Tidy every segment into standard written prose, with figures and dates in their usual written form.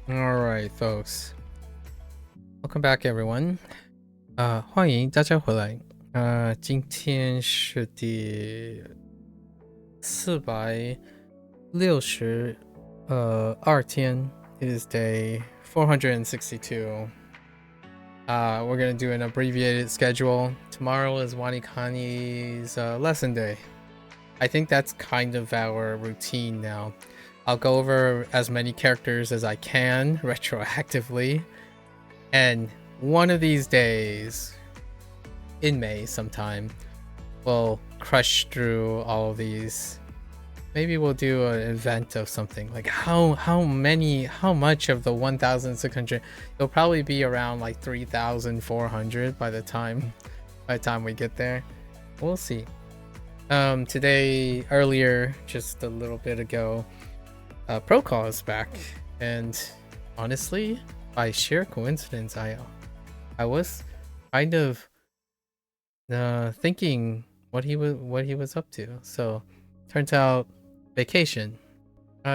Alright, folks. Welcome back, everyone. 欢迎大家回来。今天是第462天 It is day 462. We're gonna do an abbreviated schedule. Tomorrow is Wanikani's lesson day. I think that's kind of our routine now. I'll go over as many characters as I can retroactively, and one of these days, in May sometime, we'll crush through all of these. Maybe we'll do an event of something, like how much of the 1,600, it'll probably be around like 3,400 by the time we get there. We'll see. Today, earlier, just a little bit ago, Procall is back, and honestly, by sheer coincidence, I was kind of thinking what he was up to. So turns out, vacation.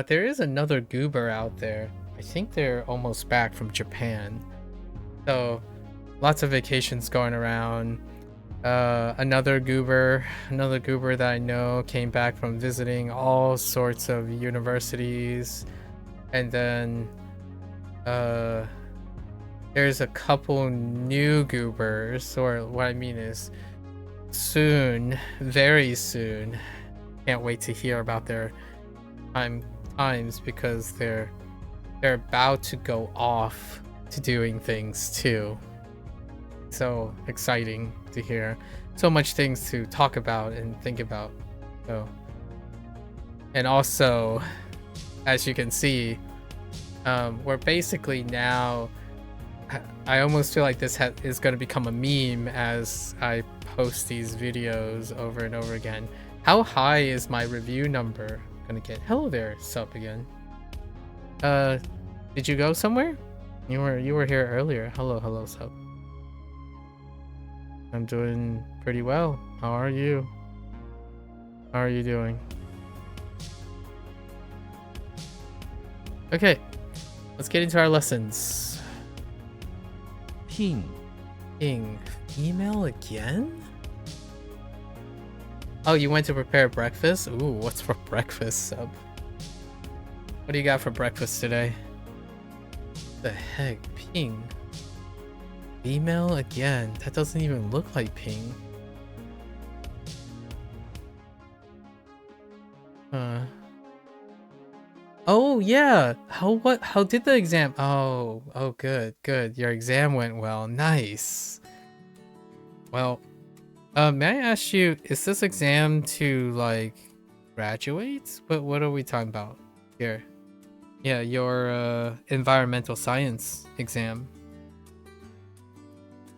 There is another goober out there. I think they're almost back from Japan. So lots of vacations going around. Another goober that I know came back from visiting all sorts of universities, and then there's a couple new goobers, or what I mean is soon, very soon. Can't wait to hear about their times, because they're about to go off to doing things too. So exciting to hear. So much things to talk about and think about. So, and also, as you can see, we're basically now, I almost feel like this is going to become a meme as I post these videos over and over again. How high is my review number gonna get? Hello there, sup again. Did you go somewhere? You were here earlier. Hello, sup. I'm doing pretty well. How are you? How are you doing? Okay, let's get into our lessons. Ping. Email again? Oh, you went to prepare breakfast? Ooh, what's for breakfast, sub? What do you got for breakfast today? The heck? Ping. Email again? That doesn't even look like ping. Oh yeah. How did the exam? Oh, good. Your exam went well. Nice. Well, may I ask you, is this exam to like graduate? What are we talking about here? Yeah, your environmental science exam.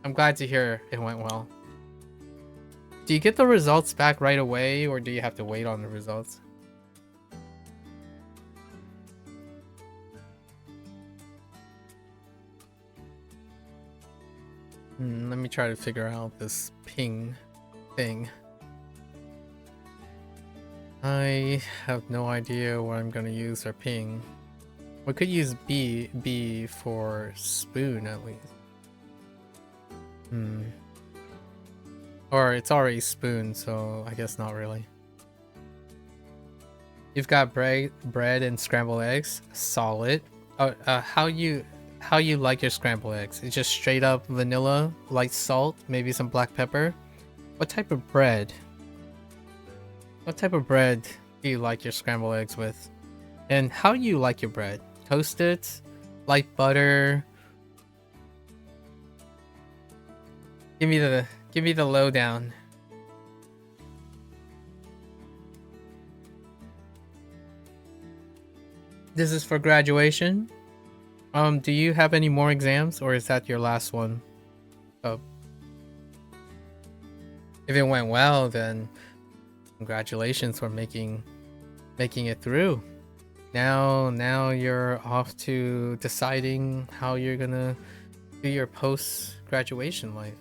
I'm glad to hear it went well. Do you get the results back right away, or do you have to wait on the results? Let me try to figure out this ping thing. I have no idea what I'm gonna use for ping. We could use B for spoon at least. Or it's already spoon, so I guess not really. You've got bread and scrambled eggs. Solid. How you like your scrambled eggs? It's just straight up vanilla, light salt, maybe some black pepper. What type of bread? What type of bread do you like your scrambled eggs with? And how do you like your bread? Toasted? Light butter? Give me the lowdown. This is for graduation. Do you have any more exams, or is that your last one? Oh. If it went well, then congratulations for making it through. Now you're off to deciding how you're gonna do your post-graduation life.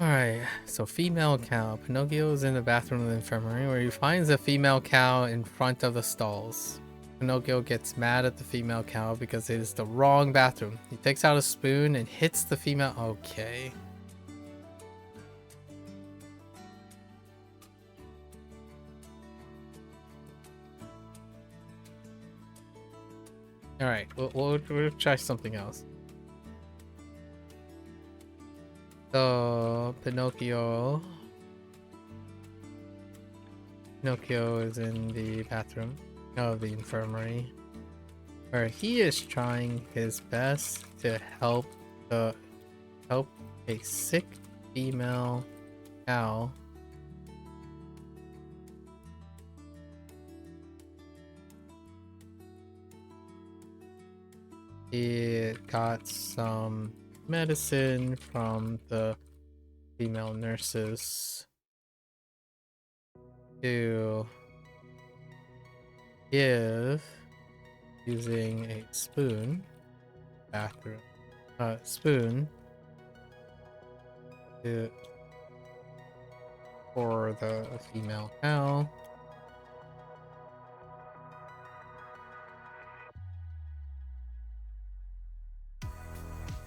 Alright, so female cow. Pinocchio is in the bathroom of the infirmary where he finds a female cow in front of the stalls. Pinocchio gets mad at the female cow because it is the wrong bathroom. He takes out a spoon and hits the female. Okay. Alright, we'll try something else. So, Pinocchio is in the bathroom of the infirmary where he is trying his best to help a sick female cow he got some medicine from the female nurses to give using a spoon spoon for the female cow.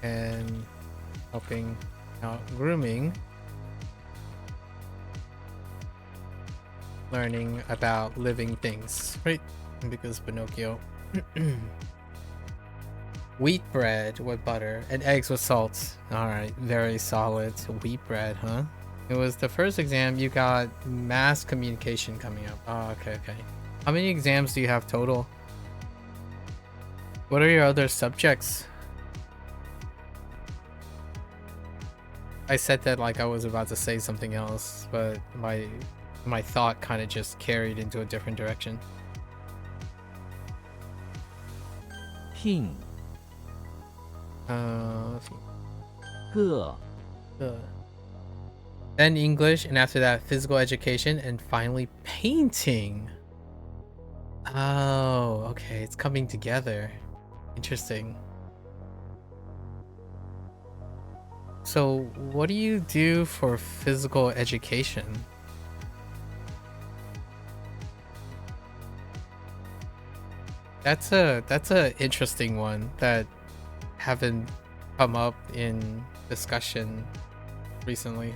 And helping out grooming, learning about living things, right? Because Pinocchio wheat bread with butter and eggs with salt. All right, very solid. Wheat bread, huh? It was the first exam. You got mass communication coming up. Oh, okay. How many exams do you have total? What are your other subjects? I said that like I was about to say something else, but my thought kind of just carried into a different direction. Ping. 个 Then English, and after that physical education, and finally painting. Oh, okay, it's coming together. Interesting. So what do you do for physical education? That's a interesting one that haven't come up in discussion recently.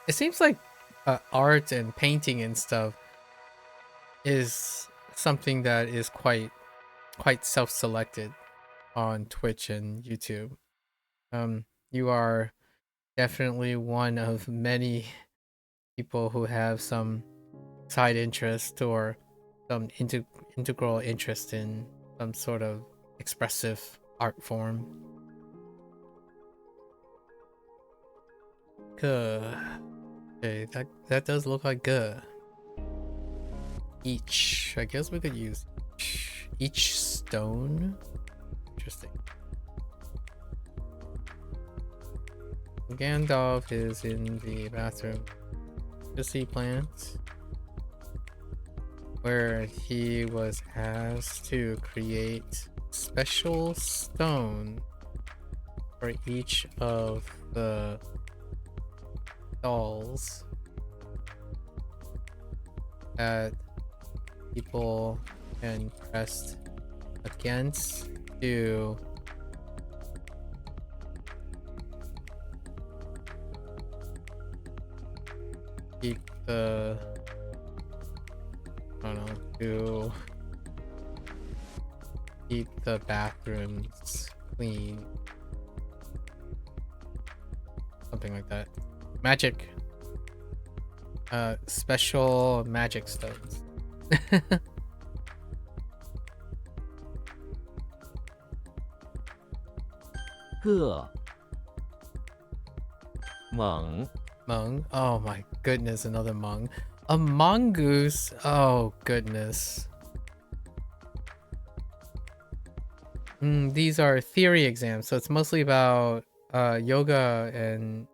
It seems like art and painting and stuff is something that is quite self-selected on Twitch and YouTube. You are definitely one of many people who have some side interest or some integral interest in some sort of expressive art form. Good. Okay, that does look like good. Each. I guess we could use each stone. Interesting. Gandalf is in the bathroom. To see plants. Where he was asked to create special stone for each of the dolls that people can press against to keep the to keep the bathrooms clean. Something like that. Magic. Special magic stones. Ge. Meng. Mung. Oh my goodness, another mung. A mongoose. Oh goodness. These are theory exams, so it's mostly about yoga and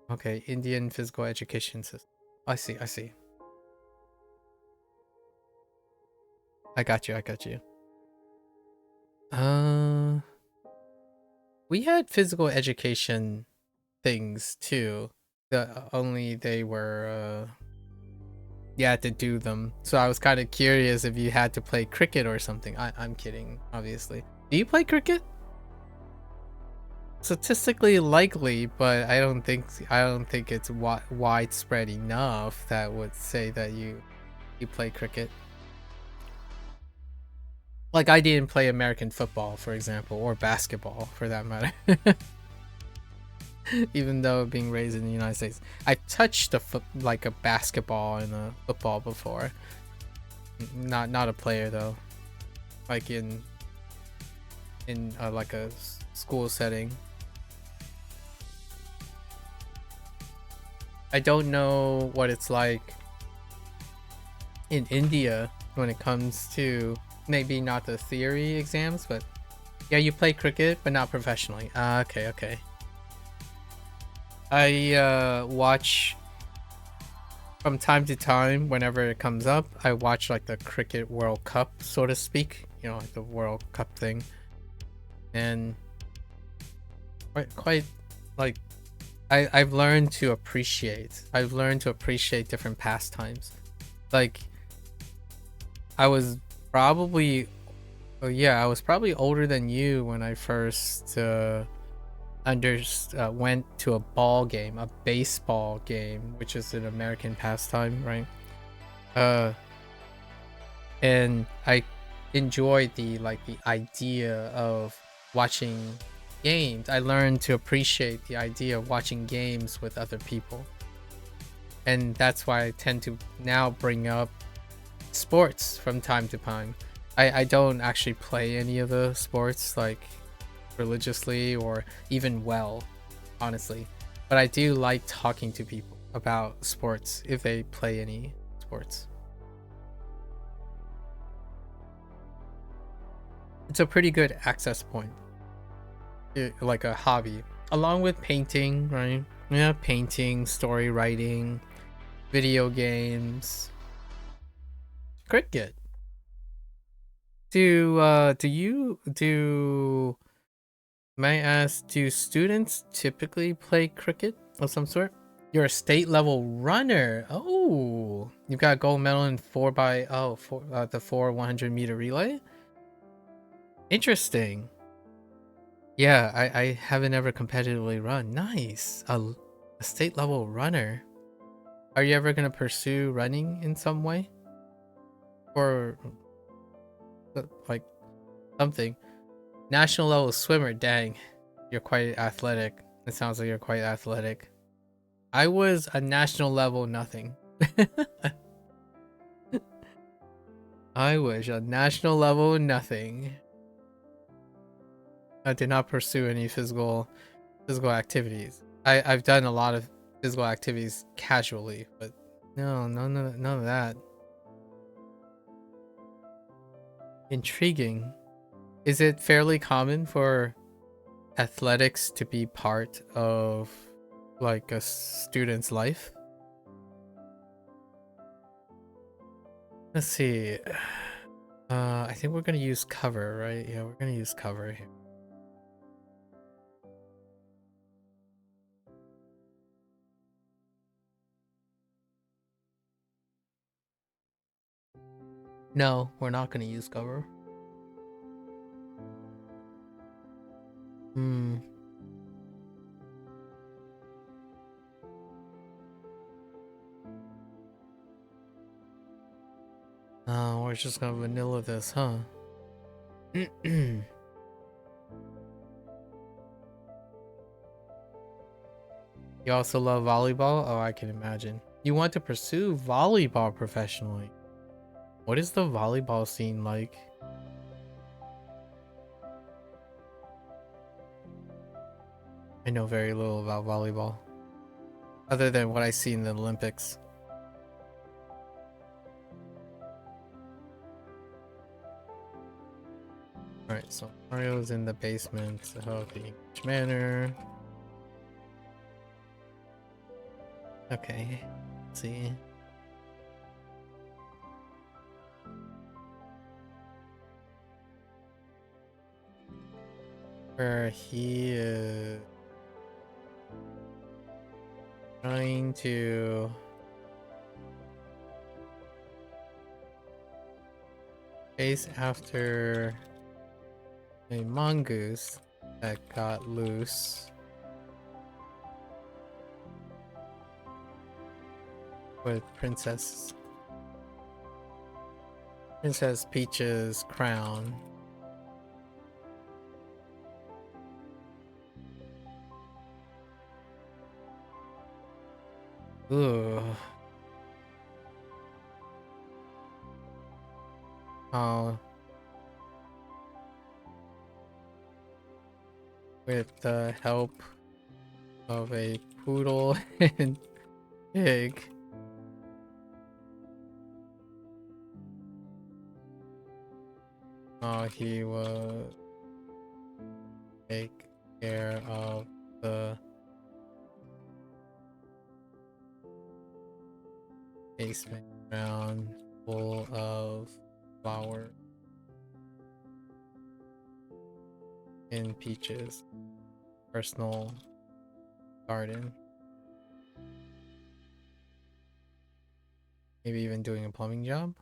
Indian physical education system. I see. I got you. Uh, we had physical education things too. Only they were you had to do them. So I was kind of curious if you had to play cricket or something. I'm kidding, obviously. Do you play cricket? Statistically likely, but I don't think it's widespread enough that would say that you play cricket. Like I didn't play American football, for example, or basketball for that matter. Even though being raised in the United States, I touched like a basketball and a football before. Not a player though, like in like a school setting. I don't know what it's like in India when it comes to maybe not the theory exams, but yeah, you play cricket but not professionally. Okay. I watch from time to time whenever it comes up. I watch like the Cricket World Cup, so to speak, you know, like the World Cup thing, and quite like I've learned to appreciate. I've learned to appreciate different pastimes. Like I was probably, oh yeah, I was probably older than you when I first went to a ball game, a baseball game, which is an American pastime, right? Uh, and I enjoyed the idea of watching games. I learned to appreciate the idea of watching games with other people, and that's why I tend to now bring up sports from time to time. I don't actually play any of the sports like religiously or even well, honestly, but I do like talking to people about sports if they play any sports. It's a pretty good access point, like a hobby, along with painting, right? Yeah, painting, story writing, video games, cricket. Do may I ask, do students typically play cricket of some sort? You're a state level runner. Oh, you got a gold medal in the 4 100-meter relay. Interesting. Yeah, I haven't ever competitively run. Nice. A state level runner. Are you ever gonna pursue running in some way? Or like something? National level swimmer, dang. You're quite athletic. It sounds like you're quite athletic. I was a national level nothing. I was a national level nothing. I did not pursue any physical activities. I've done a lot of physical activities casually, but none of that. Intriguing. Is it fairly common for athletics to be part of like a student's life? Let's see. I think we're gonna use cover, right? Yeah, we're gonna use cover here. No, we're not gonna use cover. Hmm. No, we're just gonna vanilla this, huh? You also love volleyball? Oh, I can imagine. You want to pursue volleyball professionally. What is the volleyball scene like? I know very little about volleyball, other than what I see in the Olympics. Alright, so Mario's in the basement of the English Manor. Okay, let's see. where he is trying to chase after a mongoose that got loose with Princess Peach's crown. Ooh. Oh. With the help of a poodle and pig. He will take care of the basement ground full of flowers and peaches. Personal garden. Maybe even doing a plumbing job.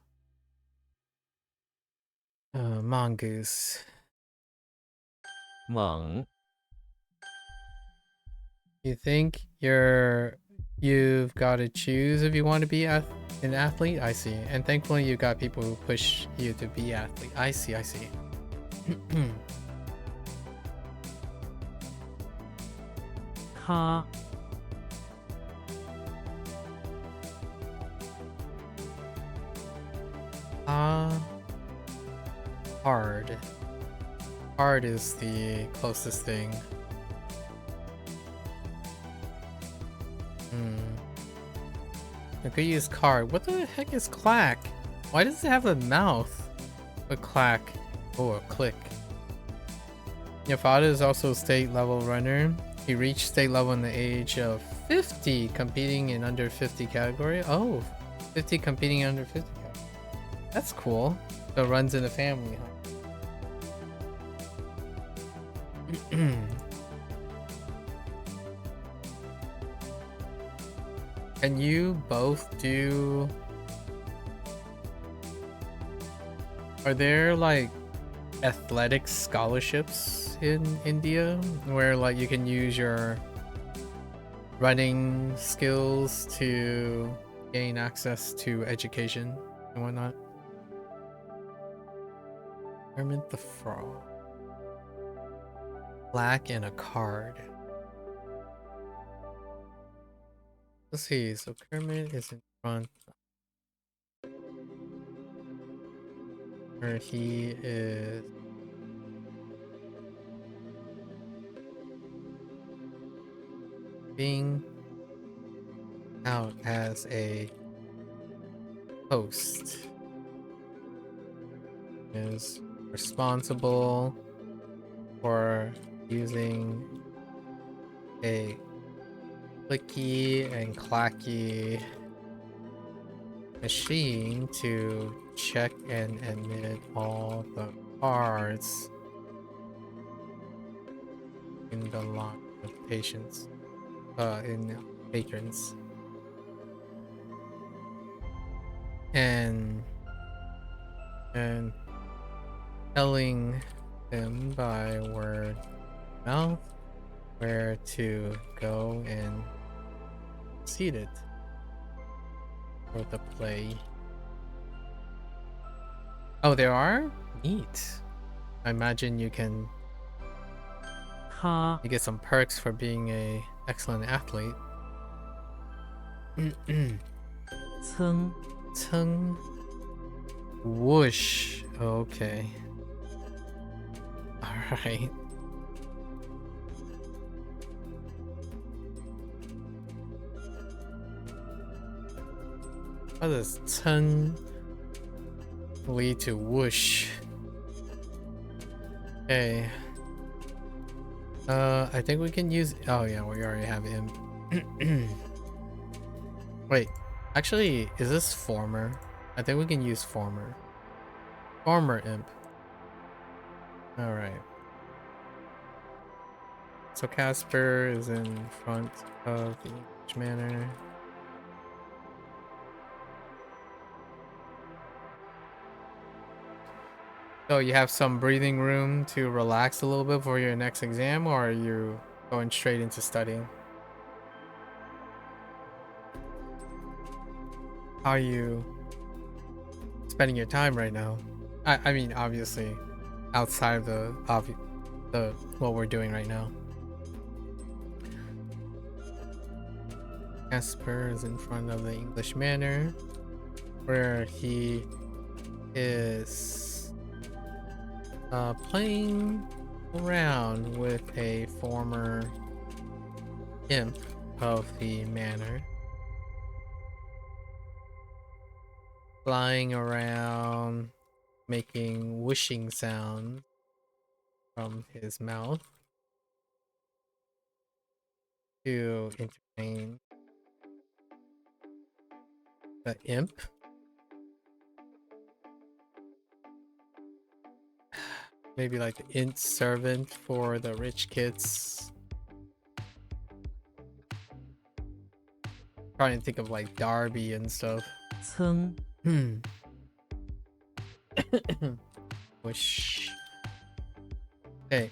Mongoose. 猛 You think you've got to choose if you want to be an athlete? I see. And thankfully you got people who push you to be athlete. I see. Ha. Hard. Hard is the closest thing. I could use card. What the heck is clack? Why does it have a mouth? A clack. Oh, a click. Your father is also a state level runner. He reached state level in the age of 50, competing in under 50 category. Oh, 50 competing in under 50 category. That's cool. So it runs in the family, huh? Can you both do... Are there like athletic scholarships in India where like you can use your running skills to gain access to education and whatnot? Kermit the Frog. Black and a card. Let's see, so Kermit is in front. Where he is being out as a host. Is responsible for using a clicky and clacky machine to check and admit all the cards in the line of patients, in patrons, and telling them by word of mouth where to go and seat it for the play. Oh, there are? Neat. I imagine you can Ha. you get some perks for being a excellent athlete. Ceng. Tongue. Whoosh. Okay. Alright. How does tongue lead to whoosh? Okay. I think we can use... Oh yeah, we already have him. Wait, actually, is this former? I think we can use former. Former imp. Alright. So Casper is in front of the English manor. So you have some breathing room to relax a little bit for your next exam, or are you going straight into studying? How are you spending your time right now? I mean, obviously, outside of the what we're doing right now. Casper is in front of the English manor, where he is playing around with a former imp of the manor, flying around, making whooshing sounds from his mouth to entertain the imp. Maybe like the int servant for the rich kids. Trying to think of like Darby and stuff. 噌 Whoosh. Hey,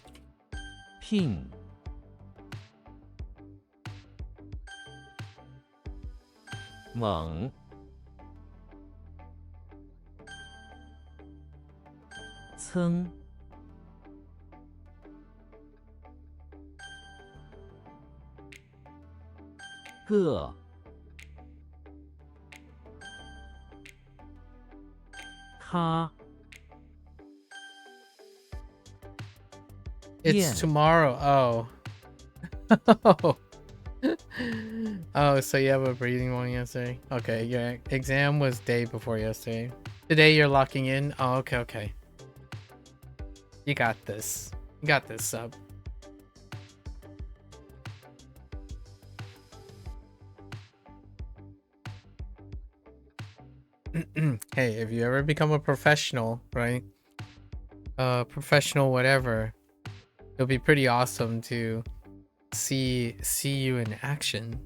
聘 猛 噌 个 他 it's Yeah. tomorrow. Oh. Oh, so you have a breathing one yesterday? Okay, your exam was day before yesterday. Today you're locking in? Oh, okay. You got this. You got this, sub. Hey, if you ever become a professional, right? Professional whatever, it'll be pretty awesome to see you in action.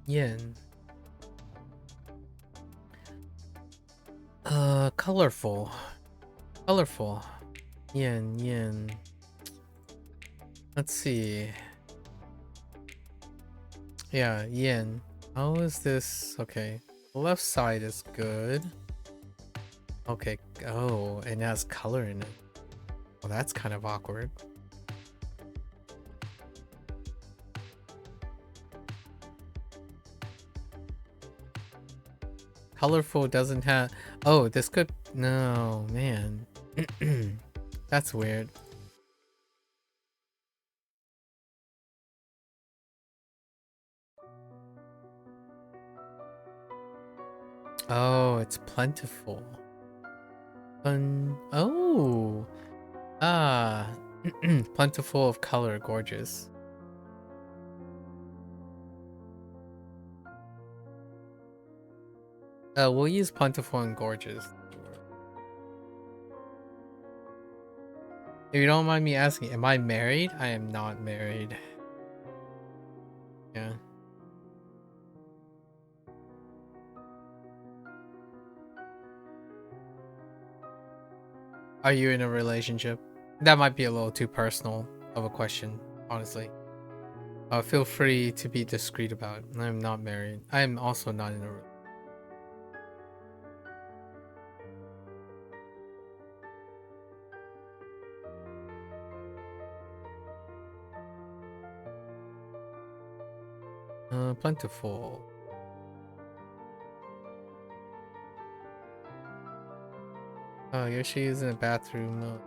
Yin. Colorful. Colorful. Yin. Let's see. Yeah, yin. How is this? Okay. The left side is good. Okay. Oh, it has color in it. Well, that's kind of awkward. Colorful doesn't have... Oh, this could... No, man. That's weird. Oh, it's plentiful. Oh. Ah. Plentiful of color, gorgeous. We'll use plentiful and gorgeous. If you don't mind me asking, am I married? I am not married. Yeah. Are you in a relationship? That might be a little too personal of a question, honestly. Feel free to be discreet about it. I'm not married. I am also not in a relationship. Plentiful. Oh, Yoshi is in a bathroom.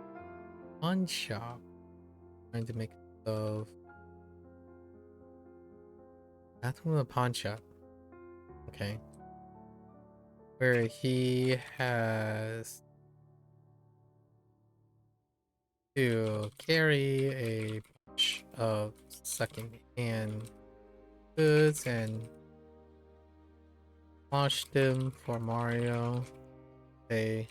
Pawn shop. Trying to make of bathroom of a pawn shop. Okay. Where he has to carry a bunch of second hand goods and Watched them for Mario. They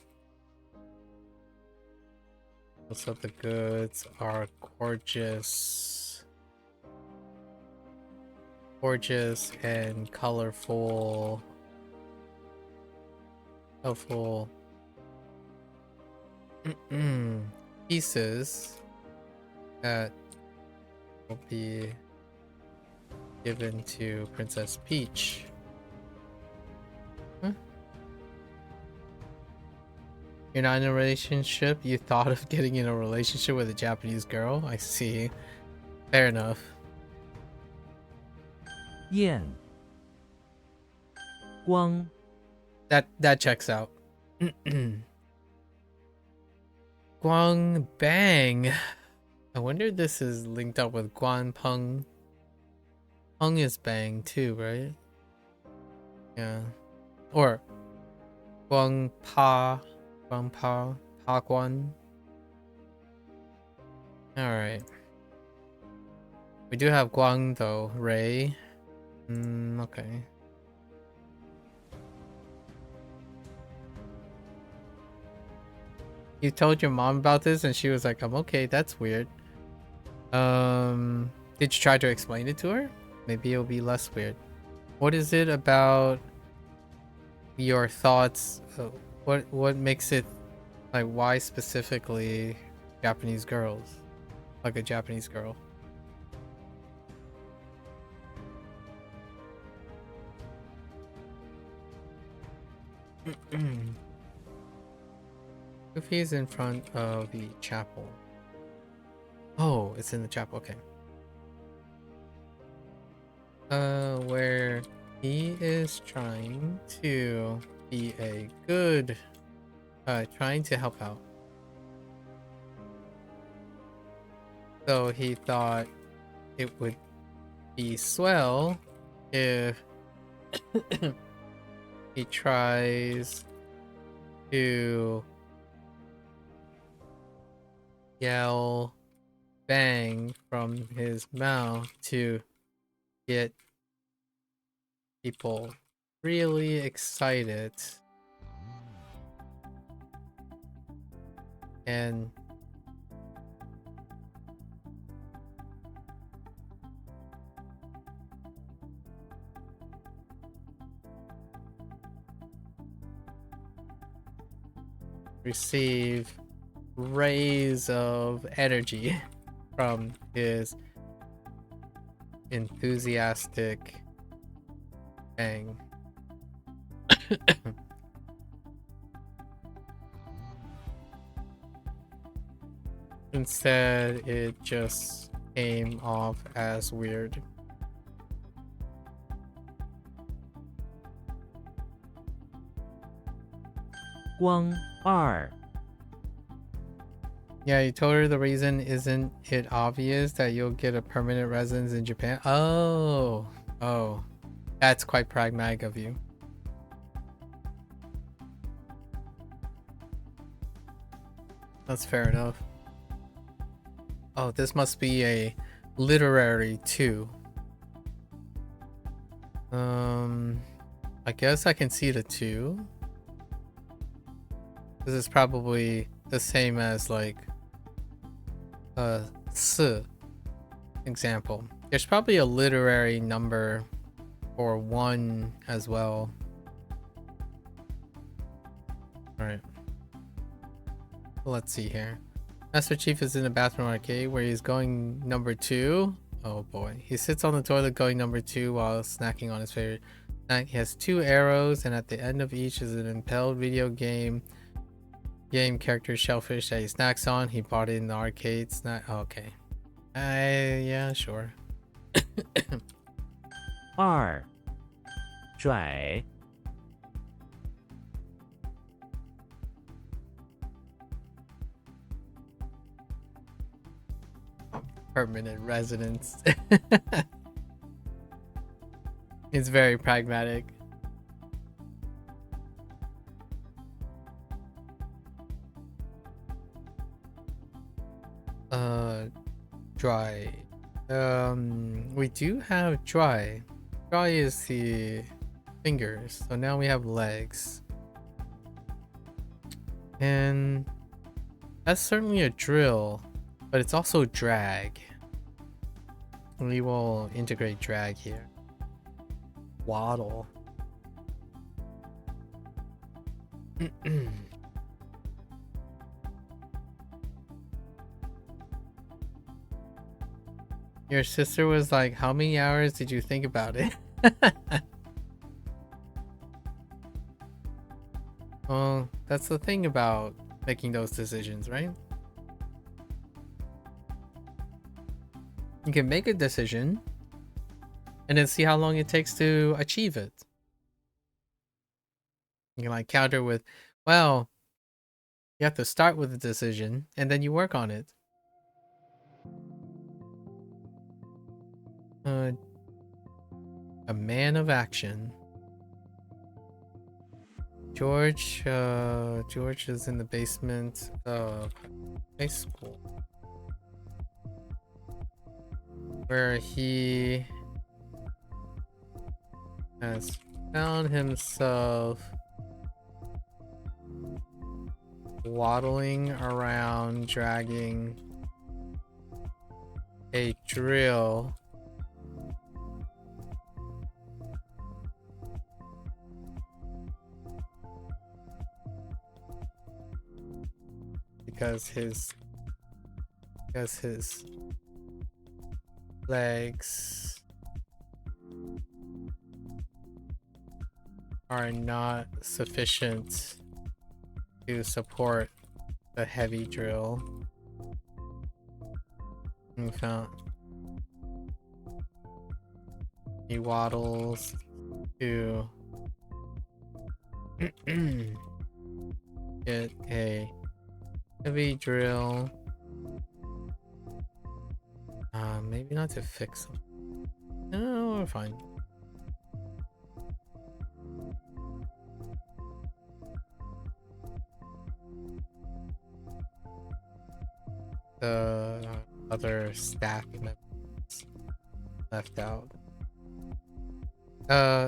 most of the goods are gorgeous. Gorgeous and colorful. Colorful pieces that will be given to Princess Peach. Huh? You're not in a relationship? You thought of getting in a relationship with a Japanese girl? I see. Fair enough. 焰光 That checks out. Guang Bang. I wonder if this is linked up with Guan Peng. Peng is bang too, right? Yeah. Or Guang Pa. Guang Pa. Pa Guan. Alright. We do have Guang though. Ray. Okay. You told your mom about this and she was like, I'm okay, that's weird. Did you try to explain it to her? Maybe it'll be less weird. What is it about your thoughts? What makes it like, why specifically Japanese girls? Like a Japanese girl? Goofy's in front of the chapel. Oh, it's in the chapel, okay. Where he is trying to be a good, trying to help out. So he thought it would be swell if he tries to yell bang from his mouth to get people really excited and receive rays of energy from his enthusiastic bang. Instead, it just came off as weird. Guang 2 Yeah, you told her the reason isn't it obvious that you'll get a permanent residence in Japan? Oh, that's quite pragmatic of you. That's fair enough. Oh, this must be a literary too. I guess I can see the 2. This is probably the same as like S example. There's probably a literary number for 1 as well. Alright. Let's see here. Master Chief is in the bathroom arcade where he's going number 2. Oh boy. He sits on the toilet going number 2 while snacking on his favorite snack. He has 2 arrows and at the end of each is an impelled video game character shellfish that he snacks on. He bought it in the arcade snack. Okay. Yeah, sure. 2拽 Permanent residence. It's very pragmatic. Dry. We do have dry. Dry is the fingers. So now we have legs. And that's certainly a drill, but it's also drag. We will integrate drag here. Waddle. Your sister was like, how many hours did you think about it? Well, that's the thing about making those decisions, right? You can make a decision and then see how long it takes to achieve it. You can like counter with, well, you have to start with a decision and then you work on it. A man of action. George is in the basement of high school, where he has found himself waddling around dragging a drill because his legs are not sufficient to support the heavy drill. He waddles to get a heavy drill. Maybe not to fix them. No, we're fine. The other staff members left out.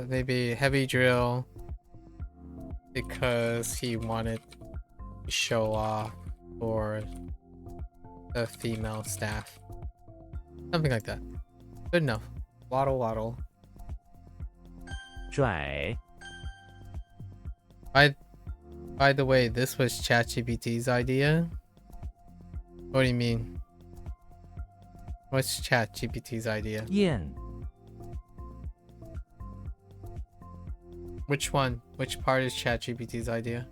Maybe heavy drill because he wanted to show off for the female staff. Something like that. Good enough. Waddle waddle. 拽 By the way, this was ChatGPT's idea. What do you mean? What's ChatGPT's idea? 燕 Which one? Which part is ChatGPT's idea?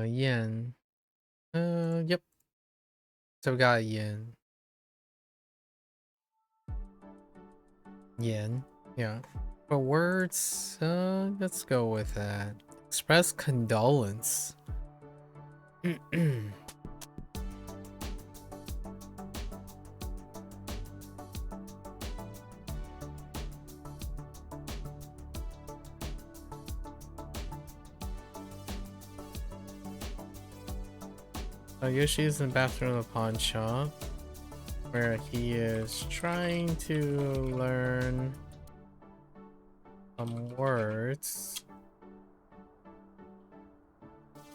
Yen. Yep. So we got yen. Yen. Yeah. For words, let's go with that. Express condolence. Yoshi is in the bathroom of the pawn shop, where he is trying to learn some words.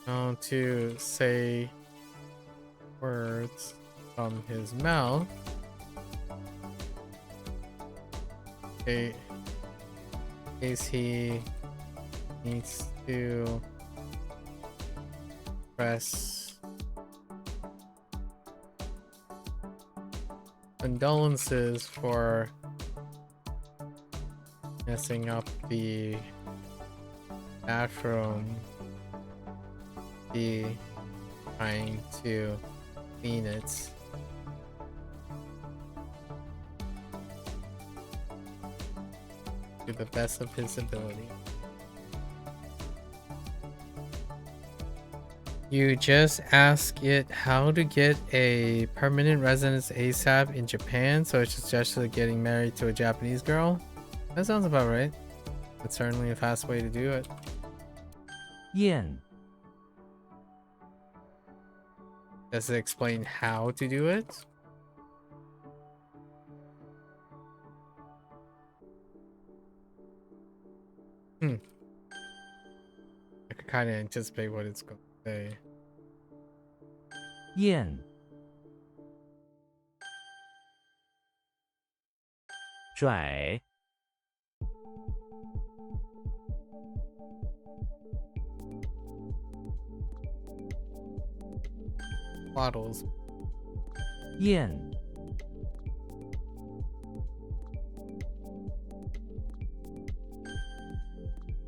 How to say words from his mouth. In case he needs to press condolences for messing up the bathroom. Be trying to clean it. To the best of his ability. You just ask it how to get a permanent residence ASAP in Japan, so it's just getting married to a Japanese girl. That sounds about right. It's certainly a fast way to do it. 燕 Does it explain how to do it? I could kind of anticipate what it's going to say. 燕拽 Bottles. 燕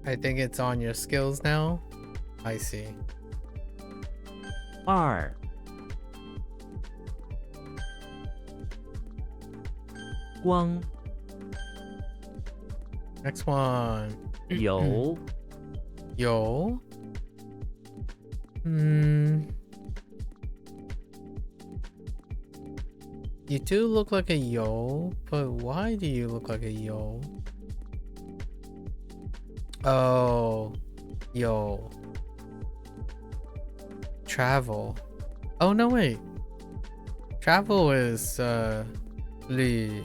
I think it's on your skills now. I see. 二 光 Next one. 有 Yo. You do look like a yo, but why do you look like a yo? Oh, yo. Travel. Oh no, wait. Travel is li.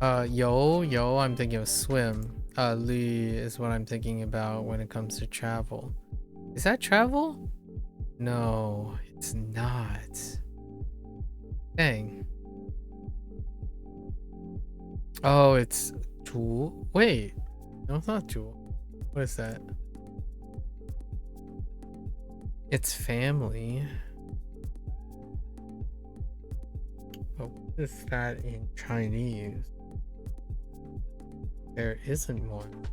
Yo, I'm thinking of swim. Li is what I'm thinking about when it comes to travel. Is that travel? No, it's not. Dang. Oh, it's tool. Wait, no, it's not tool. What is that? It's family. But what is that in Chinese? There isn't one.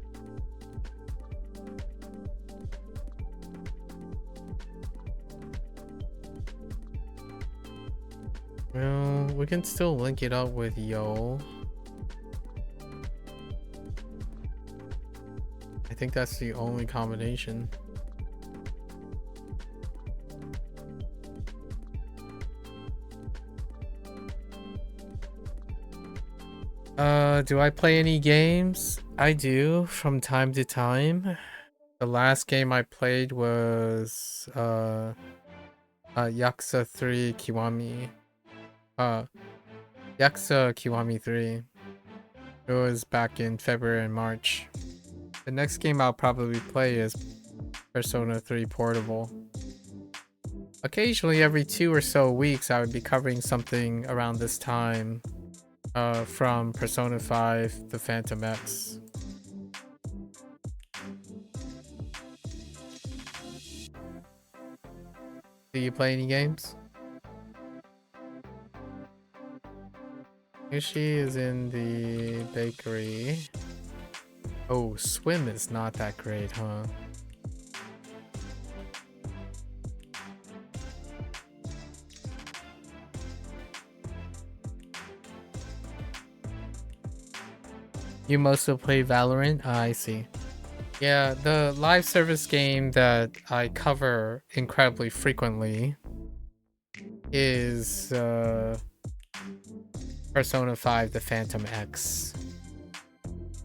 Well, we can still link it up with yo. I think that's the only combination. Do I play any games? I do from time to time. The last game I played was Yakuza 3 Kiwami. Yakuza Kiwami 3. It was back in February and March. The next game I'll probably play is Persona 3 Portable. Occasionally, every 2 or so weeks, I would be covering something around this time from Persona 5, The Phantom X. Do you play any games? Yushi is in the bakery. Oh, swim is not that great, huh? You mostly play Valorant? I see. Yeah, the live service game that I cover incredibly frequently is Persona 5 The Phantom X.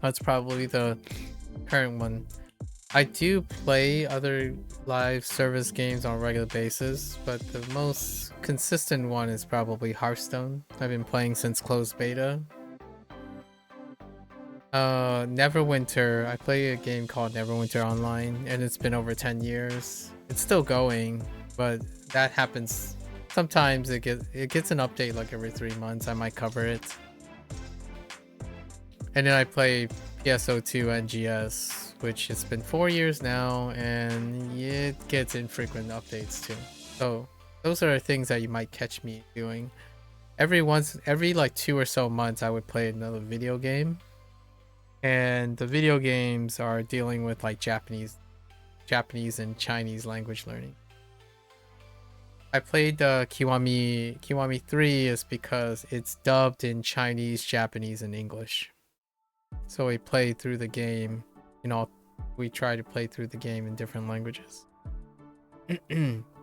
That's probably the current one. I do play other live service games on a regular basis, but the most consistent one is probably Hearthstone. I've been playing since closed beta. Neverwinter. I play a game called Neverwinter Online, and it's been over 10 years. It's still going, but that happens. Sometimes it gets an update like every 3 months. I might cover it. And then I play PSO2 NGS, which it's been 4 years now, and it gets infrequent updates too. So those are things that you might catch me doing. Every like 2 or so months, I would play another video game. And the video games are dealing with like Japanese and Chinese language learning. I played Kiwami 3 is because it's dubbed in Chinese, Japanese, and English. So we played through the game in all we try to play through the game in different languages.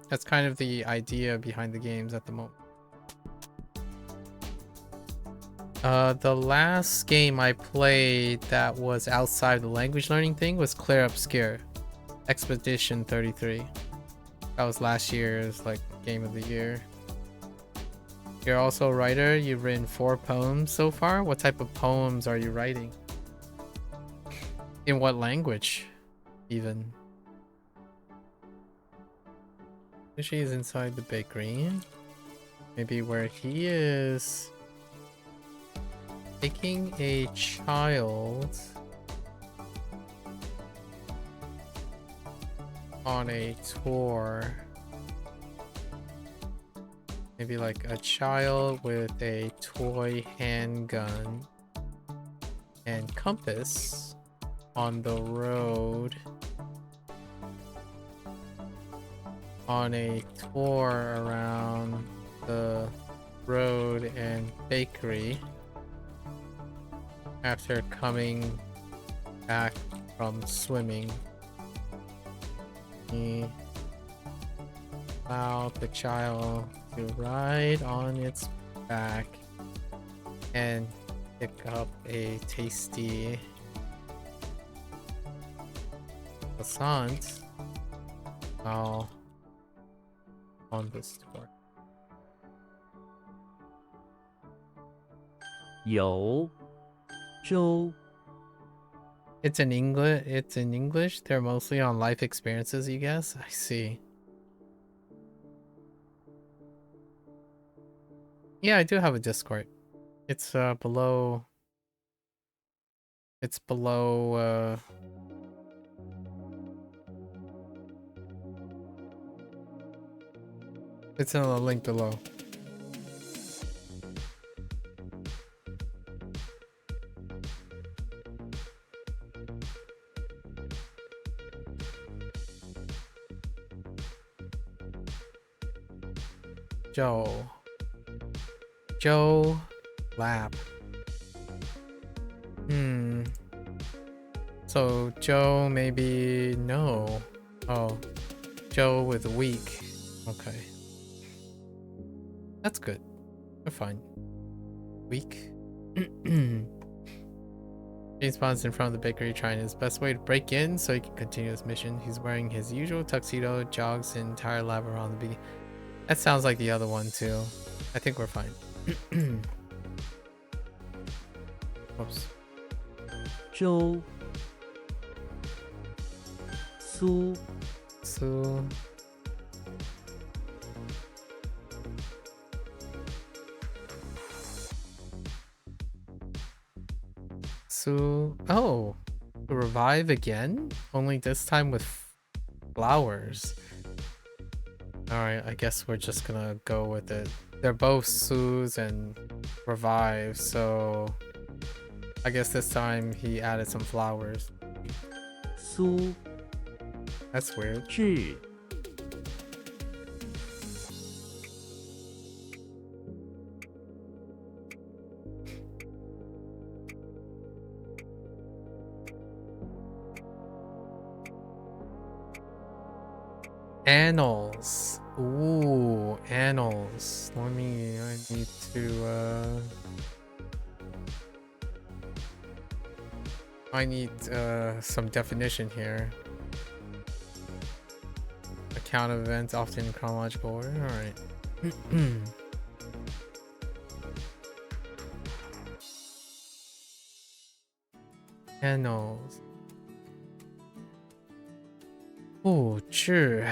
That's kind of the idea behind the games at the moment. The last game I played that was outside the language learning thing was Clair Obscur, Expedition 33. That was last year's like game of the year. You're also a writer. You've written 4 poems so far. What type of poems are you writing? In what language, even? She's inside the bakery. Maybe where he is taking a child on a tour. Maybe like a child with a toy handgun and compass on the road on a tour around the road and bakery after coming back from swimming. He allowed the child to ride on its back and pick up a tasty croissant while on this tour. 有周 It's in English. It's in English. They're mostly on life experiences, you guess. I see. Yeah, I do have a Discord. It's below. It's below. It's in the link below. Joe Lap. So Joe maybe no. Oh, Joe with weak. Okay. That's good. We're fine. Weak. James Bond's in front of the bakery trying his best way to break in so he can continue his mission. He's wearing his usual tuxedo, jogs the entire lap around the beginning. That sounds like the other one too. I think we're fine. Oops. 周苏 So oh, to revive again? Only this time with flowers. Alright, I guess we're just gonna go with it. They're both Sues and revive, so I guess this time he added some flowers. 苏 That's weird. 志 Annals. Ooh, annals. I need to I need some definition here. Account of events often in chronological order. Alright. Annals. Oh, sure.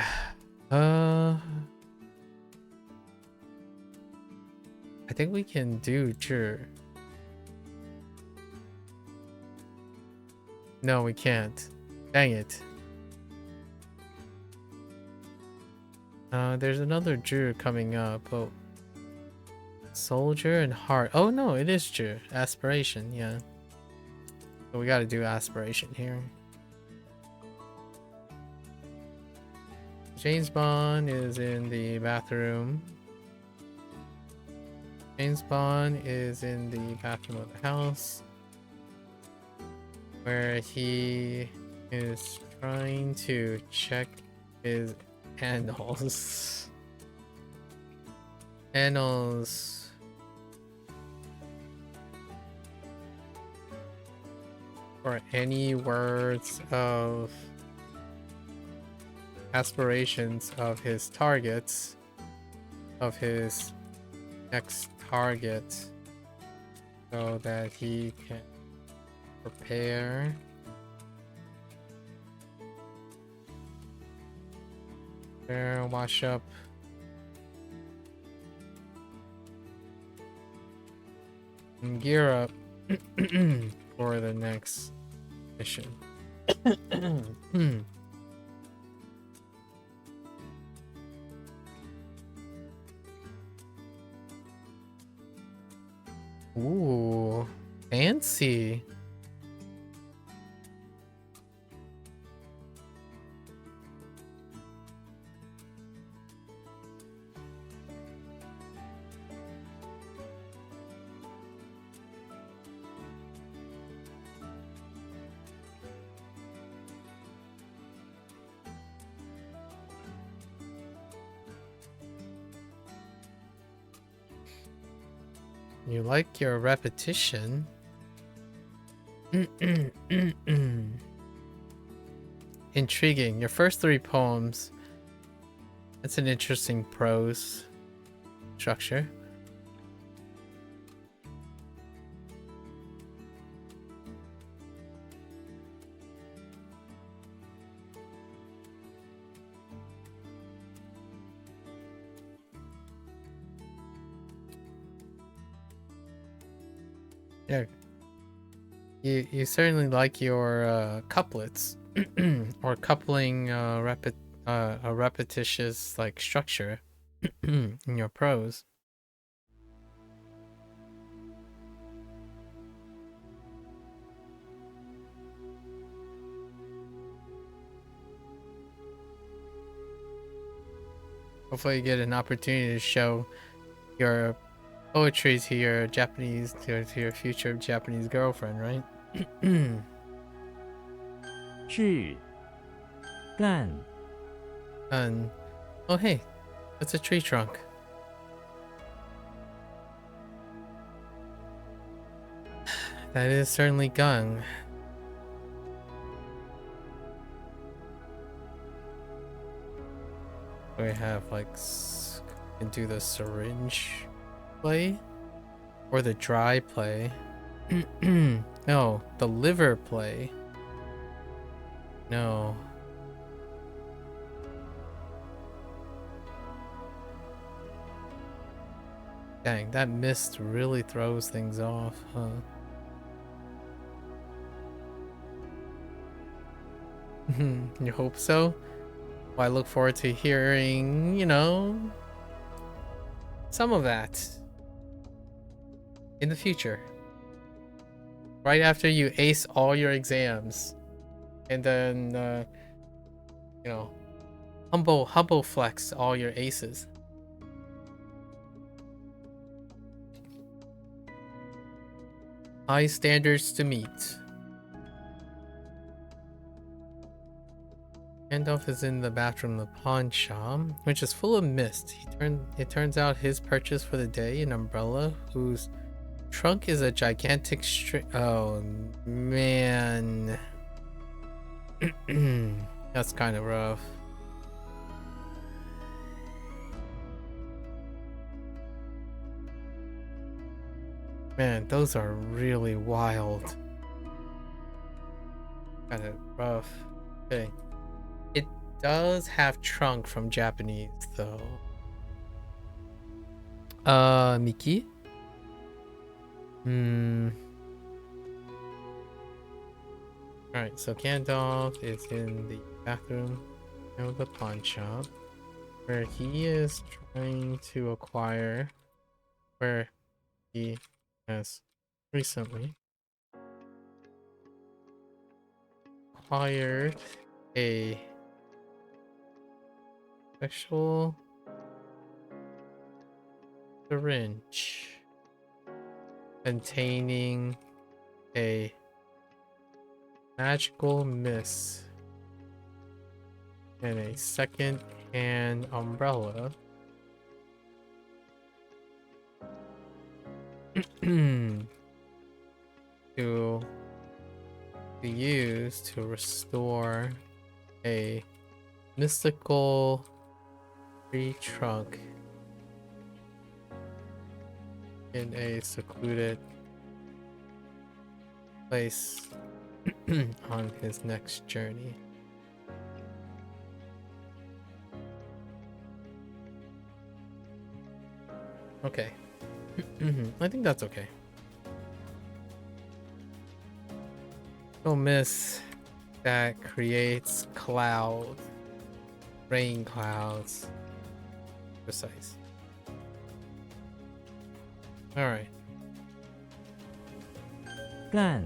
I think we can do sure. No, we can't. Dang it. There's another Zhu coming up. Oh. Soldier and heart. Oh no, it is Zhu. Aspiration, yeah. So we gotta do aspiration here. James Bond is in the bathroom. James Bond is in the bathroom of the house, where he is trying to check his annals. Annals. Or any words of aspirations of his targets, of his next target, so that he can prepare. Prepare, wash up. And gear up for the next mission. Ooh, fancy. You like your repetition? Intriguing. Your first 3 poems. That's an interesting prose structure. Yeah. You certainly like your couplets or coupling a repetitious like structure in your prose. Hopefully you get an opportunity to show your poetry to your Japanese, to your future Japanese girlfriend, right? 枝干 And oh hey, that's a tree trunk. That is certainly gung. We have like can do the syringe play or the dry play. No, the liver play. No. Dang, that mist really throws things off, huh? You hope so? Well, I look forward to hearing, you know, some of that in the future. Right after you ace all your exams. And then, you know, humble flex all your aces. High standards to meet. Gandalf is in the bathroom of the pawn shop, which is full of mist. It turns out his purchase for the day, an umbrella whose trunk is a gigantic oh man. That's kind of rough. Man, those are really wild. Kind of rough. Okay. It does have trunk from Japanese though. Miki? Alright, so Gandalf is in the bathroom of the pawn shop where he is trying to acquire, where he has recently acquired a special syringe containing a magical mist. And a second-hand umbrella. to be used to restore a mystical tree trunk in a secluded place on his next journey. Okay. I think that's okay. No mist that creates clouds, rain clouds. Precise. All right. 干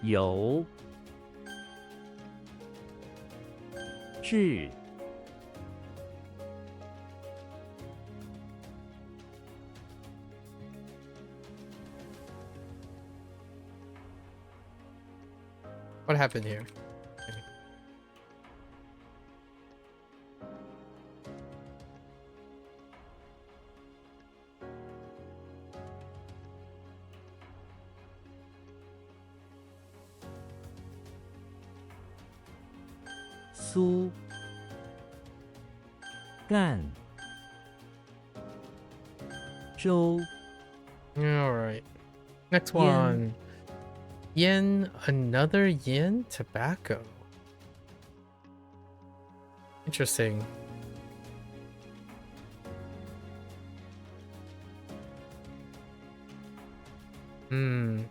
有志 What happened here?苏 干 周 All right. Next one. Yen, another yen tobacco. Interesting.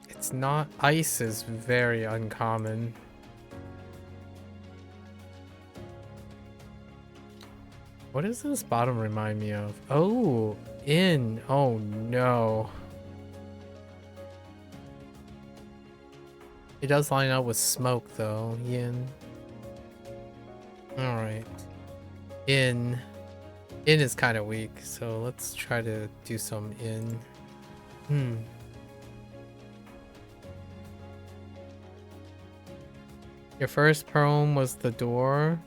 It's not, ice is very uncommon. What does this bottom remind me of? Oh, in. Oh no. It does line up with smoke though. Yin. Alright. In. In is kind of weak, so let's try to do some in. Your first poem was The Door.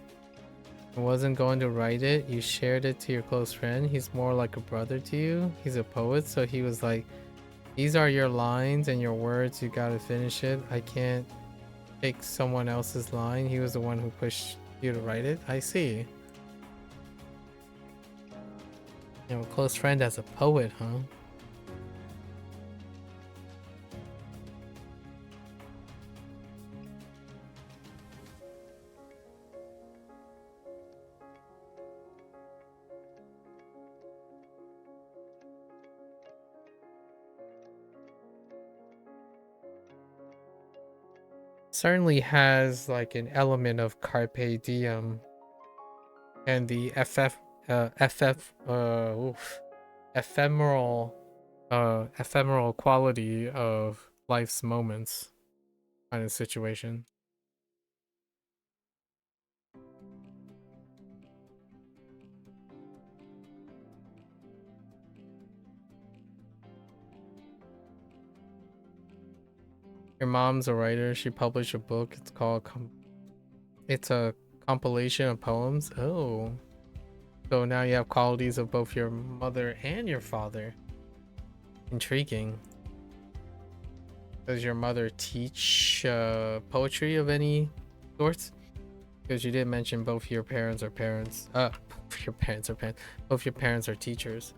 I wasn't going to write it. You shared it to your close friend. He's more like a brother to you. He's a poet, so he was like, these are your lines and your words. You gotta finish it. I can't take someone else's line. He was the one who pushed you to write it. I see. You know, a close friend as a poet, huh? Certainly has like an element of carpe diem and the ephemeral ephemeral quality of life's moments kind of situation. Your mom's a writer. She published a book. It's called it's a compilation of poems. Oh. So now you have qualities of both your mother and your father. Intriguing. Does your mother teach poetry of any sorts? Because you did mention both your parents are parents. Both your parents are parents. Both your parents are teachers.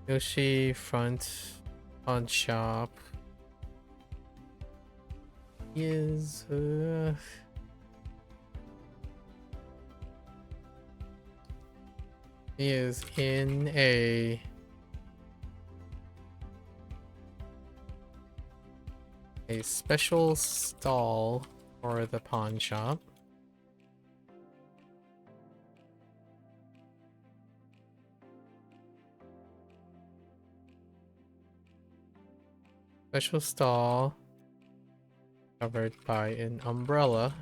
Yoshi front on shop is he is in a special stall for the pawn shop. Special stall covered by an umbrella.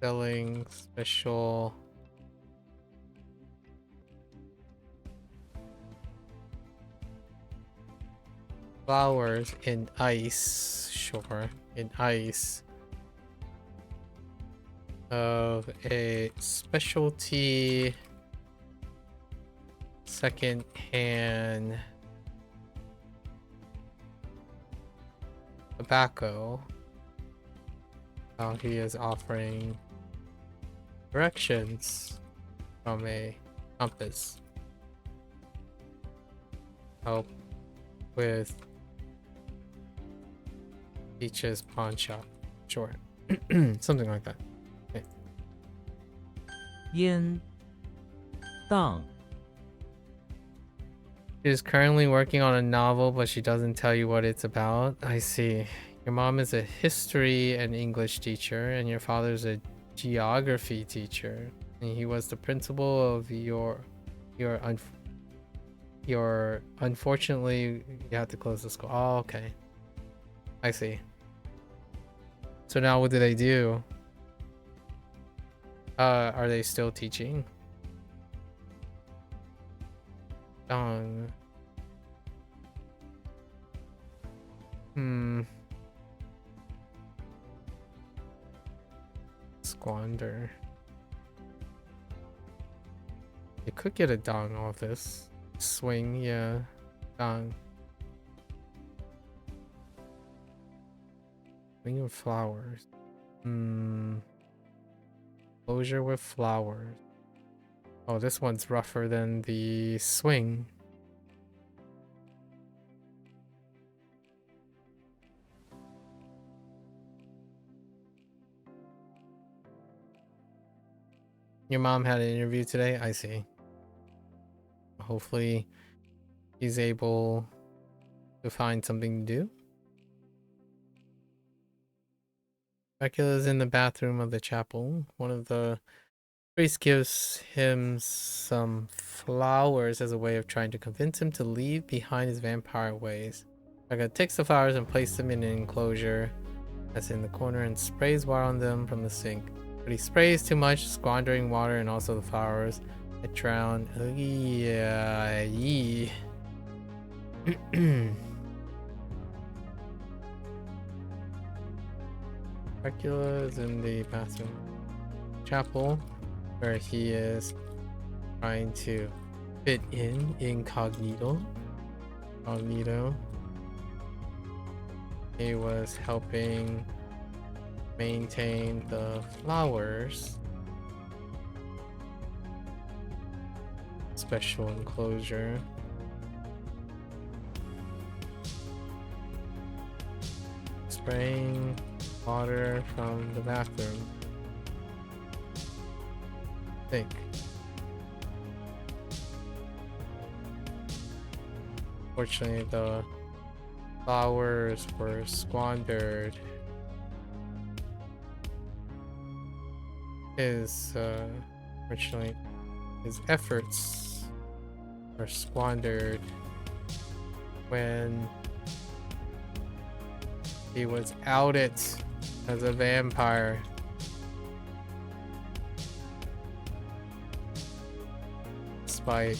selling special flowers in ice. Sure, in ice. Of a specialty second-hand tobacco. He is offering directions from a compass. Help with Peach's pawn shop. Sure. Something like that. 烟当 She is currently working on a novel, but she doesn't tell you what it's about. I see. Your mom is a history and English teacher, and your father's a geography teacher. And he was the principal of your unfortunately you have to close the school. Oh, okay. I see. So now what do they do? Are they still teaching? Squander. You could get a dong off this. Swing, yeah. Dong. Swing of flowers. Closure with flowers. Oh, this one's rougher than the swing. Your mom had an interview today? I see. Hopefully he's able to find something to do. Dracula's in the bathroom of the chapel. One of the priests gives him some flowers as a way of trying to convince him to leave behind his vampire ways. Dracula takes the flowers and places them in an enclosure that's in the corner and sprays water on them from the sink. But he sprays too much, squandering water and also the flowers that drown. Yeah. Dracula is in the bathroom chapel where he is trying to fit in incognito. He was helping maintain the flowers. Special enclosure. Spraying water from the bathroom. Think. Fortunately, the flowers were squandered. Fortunately, his efforts were squandered when he was outed as a vampire. Despite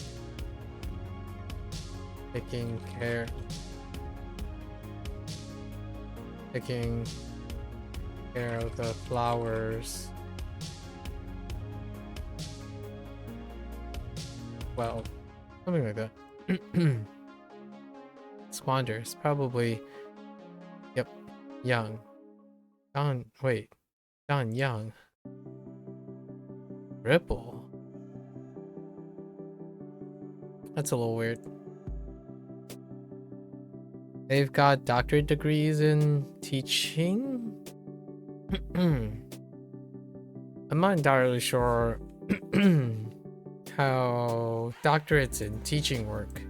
taking care of the flowers. Well, something like that. Squanders, probably. Yep, young. Don Young. Ripple. That's a little weird. They've got doctorate degrees in teaching? I'm not entirely sure how doctorates in teaching work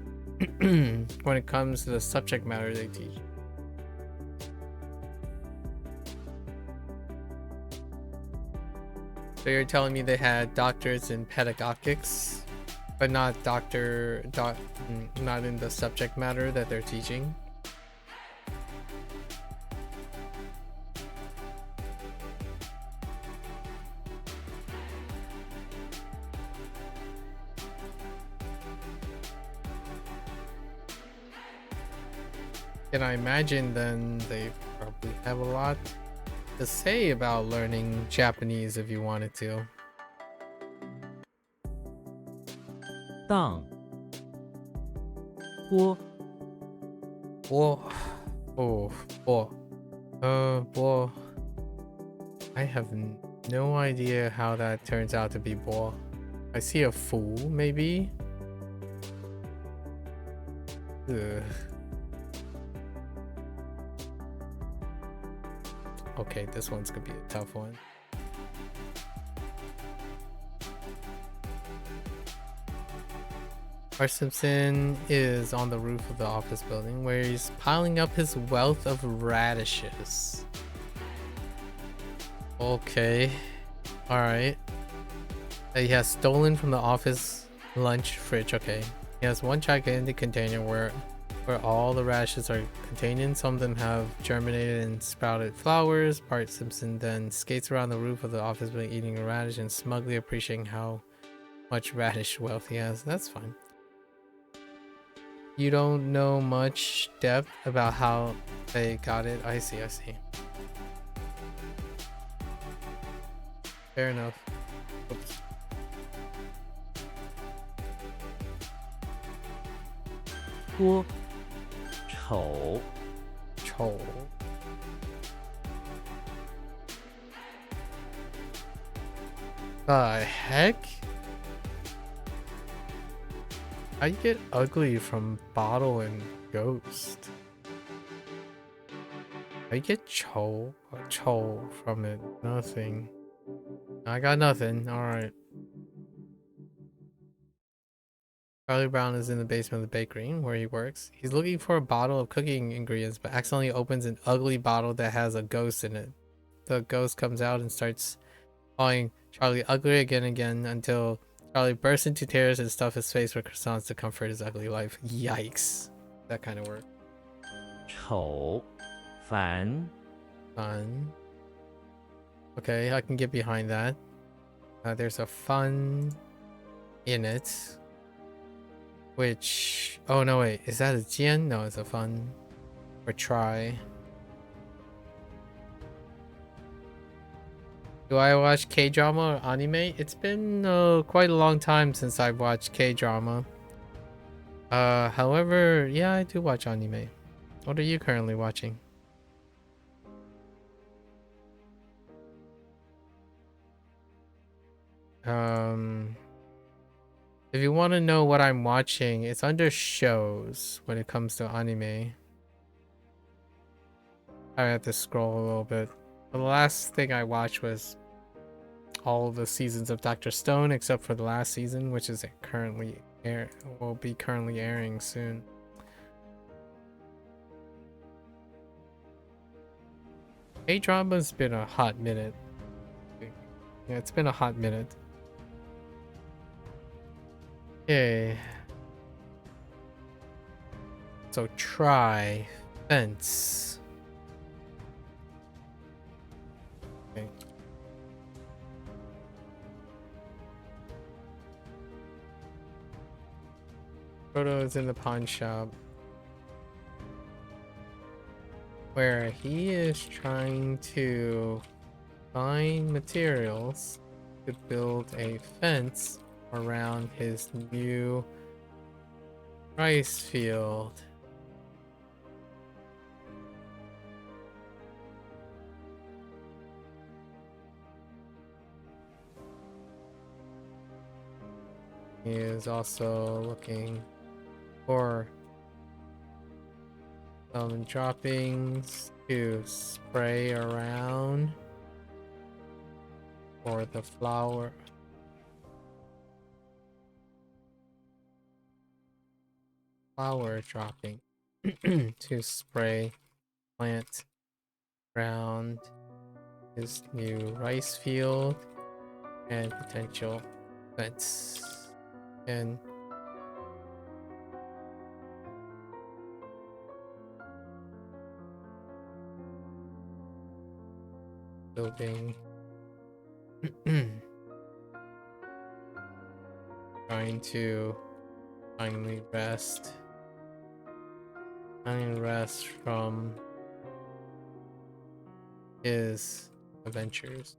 when it comes to the subject matter they teach. So you're telling me they had doctorates in pedagogics, but not not in the subject matter that they're teaching? can I imagine then they probably have a lot to say about learning Japanese if you wanted to. 当波 Bo. Oh, bo. Bo. I have no idea how that turns out to be bo. I see a fool, maybe? Ugh. Okay, this one's gonna be a tough one. Bart Simpson is on the roof of the office building where he's piling up his wealth of radishes. Okay. Alright. He has stolen from the office lunch fridge. Okay. He has one gigantic container where all the radishes are contained in. Some of them have germinated and sprouted flowers. Bart Simpson then skates around the roof of the office building eating a radish and smugly appreciating how much radish wealth he has. That's fine. You don't know much depth about how they got it. I see. Fair enough. Oops. 多丑 Chol. The heck? I get ugly from bottle and ghost. I get chol from it. Nothing. I got nothing. Alright. Charlie Brown is in the basement of the bakery where he works. He's looking for a bottle of cooking ingredients, but accidentally opens an ugly bottle that has a ghost in it. The ghost comes out and starts calling Charlie ugly again and again until Charlie bursts into tears and stuffs his face with croissants to comfort his ugly life. Yikes. That kind of work. 丑烦 Fun. Okay, I can get behind that. There's a fun in it. Which... Oh, no, wait. Is that a jian? No, it's a fun. Or try. Do I watch K-drama or anime? It's been quite a long time since I've watched K-drama. However, yeah, I do watch anime. What are you currently watching? If you want to know what I'm watching, it's under shows when it comes to anime. I have to scroll a little bit. The last thing I watched was all the seasons of Dr. Stone except for the last season, which is currently will be currently airing soon. K-drama's been a hot minute. Yeah, it's been a hot minute. Okay. So try fence. Okay. Frodo is in the pawn shop where he is trying to find materials to build a fence around his new rice field. He is also looking for some droppings to spray around for the flower dropping to spray plant around his new rice field and potential fence. And building trying to finally rest finding rest from his adventures.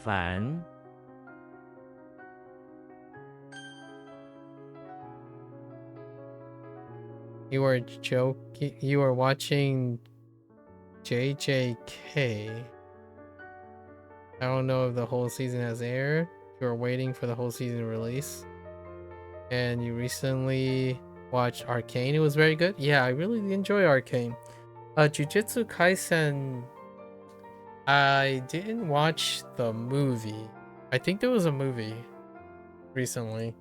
烦 You were joking. You were watching JJK. I don't know if the whole season has aired. You were waiting for the whole season release. And you recently watched Arcane. It was very good. Yeah, I really enjoy Arcane. Jujutsu Kaisen. I didn't watch the movie. I think there was a movie recently.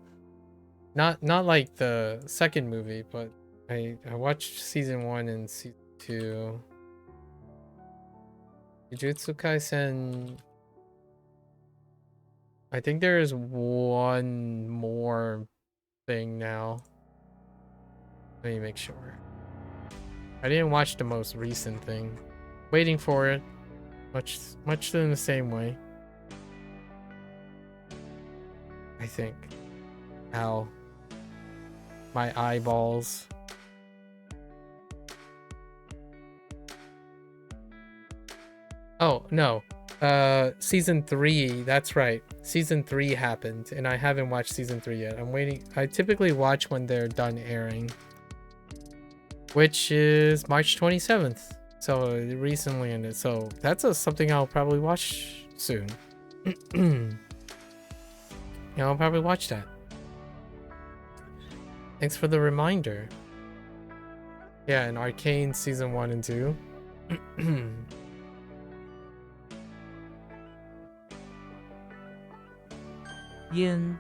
Not like the second movie, but I watched season 1 and season 2. Jujutsu Kaisen. I think there is one more thing now. Let me make sure. I didn't watch the most recent thing. Waiting for it. Much in the same way. I think. Ow. My eyeballs. Oh, no. Season 3, that's right. Season 3 happened, and I haven't watched season 3 yet. I'm waiting. I typically watch when they're done airing, which is March 27th. So it recently ended. So that's something I'll probably watch soon. Yeah, I'll probably watch that. Thanks for the reminder. Yeah, and Arcane season 1 and 2. Yin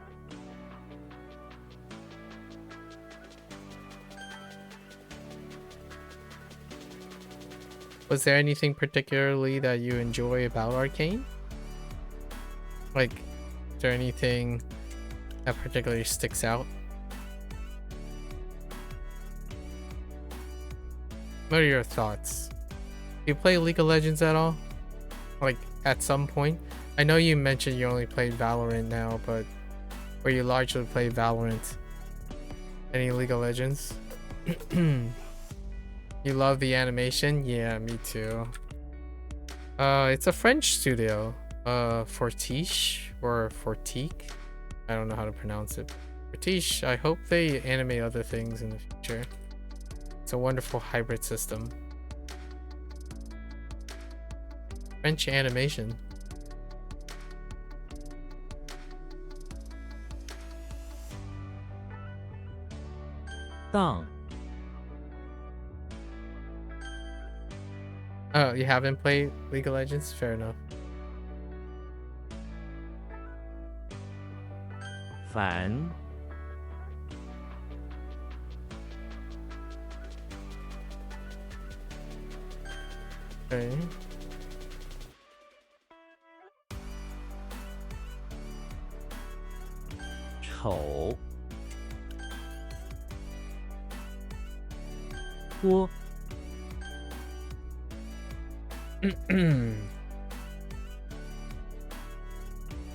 Was there anything particularly that you enjoy about Arcane? Like, is there anything that particularly sticks out? What are your thoughts? Do you play League of Legends at all? Like, at some point? I know you mentioned you only play Valorant now, but where you largely play Valorant. Any League of Legends? You love the animation? Yeah, me too. It's a French studio. Fortiche or Fortique. I don't know how to pronounce it. Fortiche, I hope they animate other things in the future. It's a wonderful hybrid system. French animation. Dang Oh, you haven't played League of Legends? Fair enough. 烦 Okay. Chou 多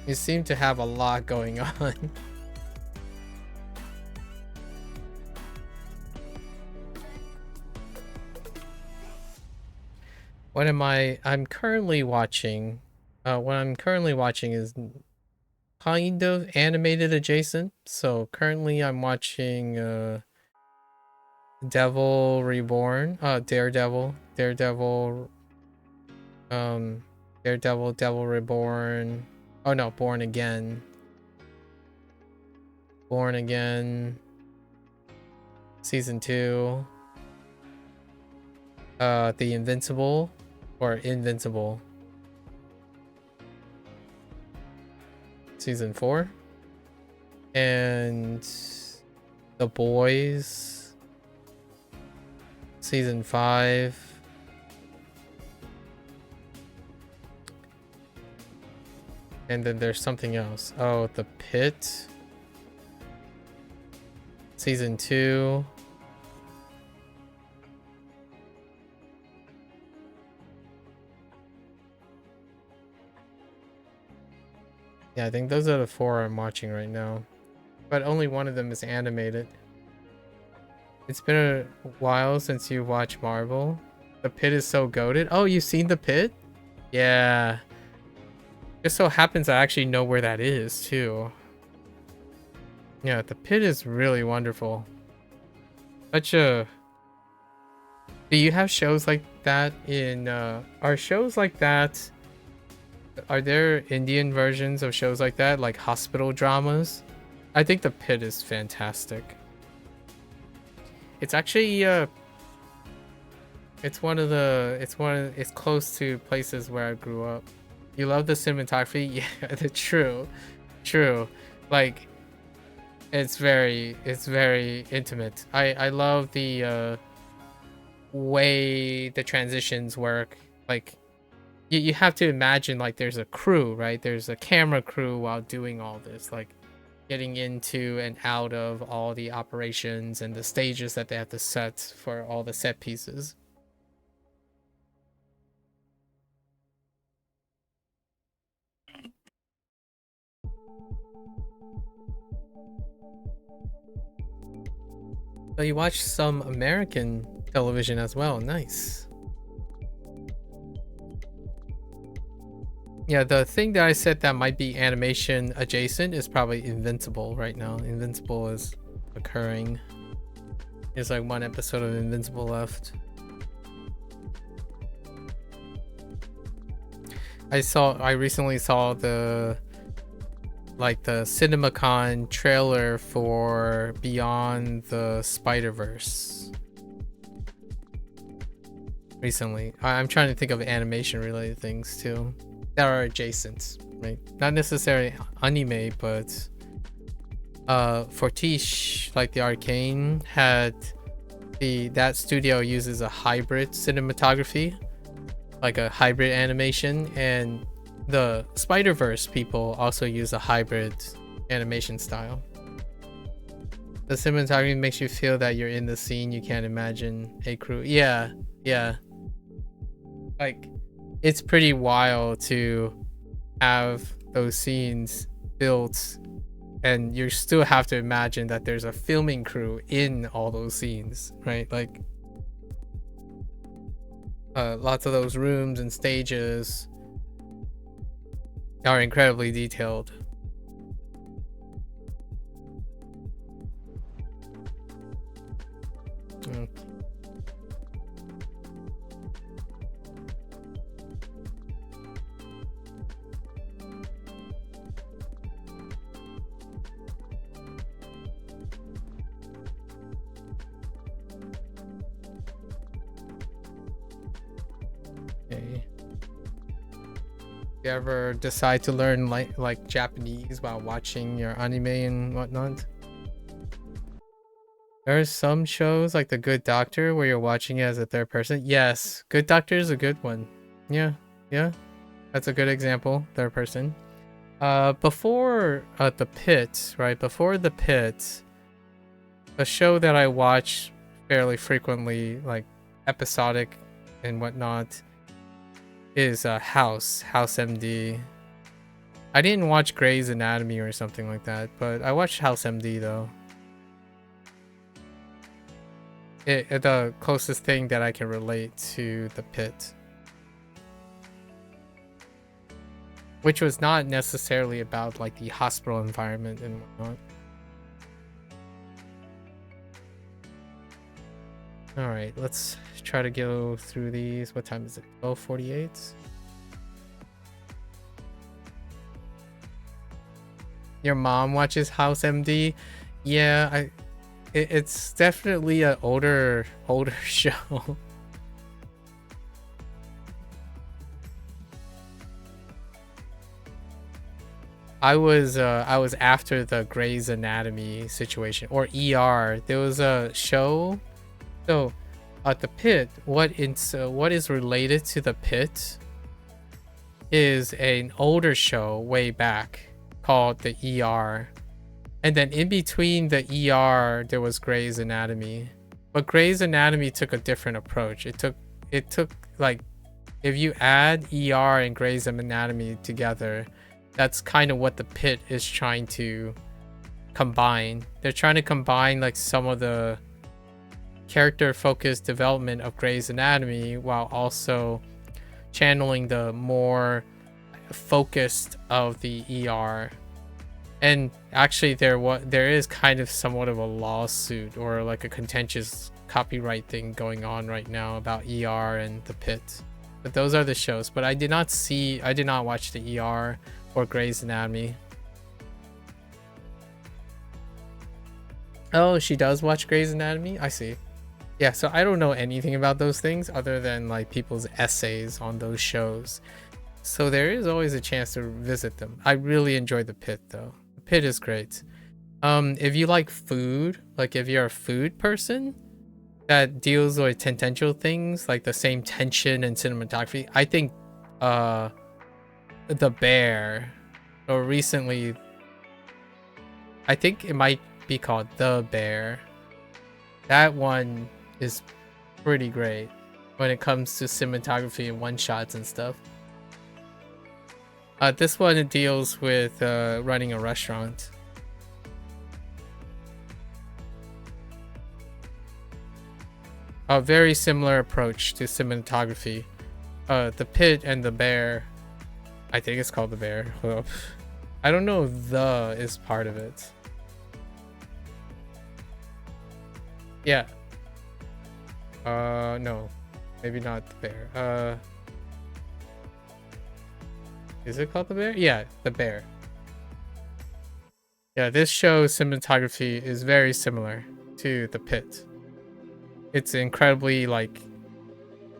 You seem to have a lot going on. I'm currently watching, what I'm currently watching is kind of animated adjacent. So currently I'm watching, Devil Reborn, Daredevil, Devil Reborn. Oh no, Born Again. Season 2. The Invincible or Invincible. Season 4. And The Boys. Season 5. And then there's something else. Oh, The Pit. Season 2. Yeah, I think those are the 4 I'm watching right now. but only one of them is animated. It's been a while since you watched Marvel. The Pit is so goated. Oh, you've seen The Pit? Yeah. Just so happens I actually know where that is too. Yeah, The Pit is really wonderful. Such a... Do you have shows like that in... Are shows like that... Are there Indian versions of shows like that? Like hospital dramas? I think The Pit is fantastic. It's actually... It's close to places where I grew up. You love the cinematography? Yeah, true. Like, it's very intimate. I love the way the transitions work. Like, you have to imagine like there's a crew, right? There's a camera crew while doing all this, like getting into and out of all the operations and the stages that they have to set for all the set pieces. So you watch some American television as well. Nice. Yeah, the thing that I said that might be animation adjacent is probably Invincible right now. Invincible is occurring. There's like one episode of Invincible left. I recently saw the CinemaCon trailer for Beyond the Spider-Verse recently. I'm trying to think of animation related things too that are adjacent, right? Not necessarily anime, but Fortiche, like the Arcane, had that studio uses a hybrid cinematography, like a hybrid animation, and the Spider-Verse people also use a hybrid animation style. The cinematography makes you feel that you're in the scene. You can't imagine a crew. Yeah. Like, it's pretty wild to have those scenes built, and you still have to imagine that there's a filming crew in all those scenes, right? Like, lots of those rooms and stages are incredibly detailed. Okay. You ever decide to learn like Japanese while watching your anime and whatnot? There's some shows like The Good Doctor where you're watching it as a third person. Yes, Good Doctor is a good one. Yeah, that's a good example. Third person. Before The Pit, right? Before The Pit, a show that I watch fairly frequently, like episodic and whatnot, is House MD. I didn't watch Grey's Anatomy or something like that, but I watched House MD though. The closest thing that I can relate to The Pit, which was not necessarily about like the hospital environment and whatnot. All right, let's try to go through these. What time is it? 12:48. Your mom watches House MD? Yeah, it's definitely an older show. I was after the Grey's Anatomy situation, or ER. There was a show. So, The Pit, what is related to The Pit is an older show way back called the ER. And then in between the ER, there was Grey's Anatomy. But Grey's Anatomy took a different approach. It took like, if you add ER and Grey's Anatomy together, that's kind of what The Pit is trying to combine. They're trying to combine like some of the character-focused development of Grey's Anatomy while also channeling the more focused of the ER. And actually there is kind of somewhat of a lawsuit or like a contentious copyright thing going on right now about ER and The Pit. But those are the shows. But I did not watch the ER or Grey's Anatomy. Oh, she does watch Grey's Anatomy? I see. Yeah, so I don't know anything about those things other than like people's essays on those shows. So there is always a chance to visit them. I really enjoy The Pit though. The Pit is great. If you like food, like if you're a food person that deals with tangential things, like the same tension and cinematography, I think The Bear, or recently, I think it might be called The Bear. That one is pretty great when it comes to cinematography and one-shots and stuff. This one, it deals with running a restaurant. A very similar approach to cinematography. The Pit and The Bear, I think it's called The Bear. I don't know if the is part of it. Yeah. No. Maybe not The Bear. Is it called The Bear? Yeah, The Bear. Yeah, this show's cinematography is very similar to The Pit. It's incredibly like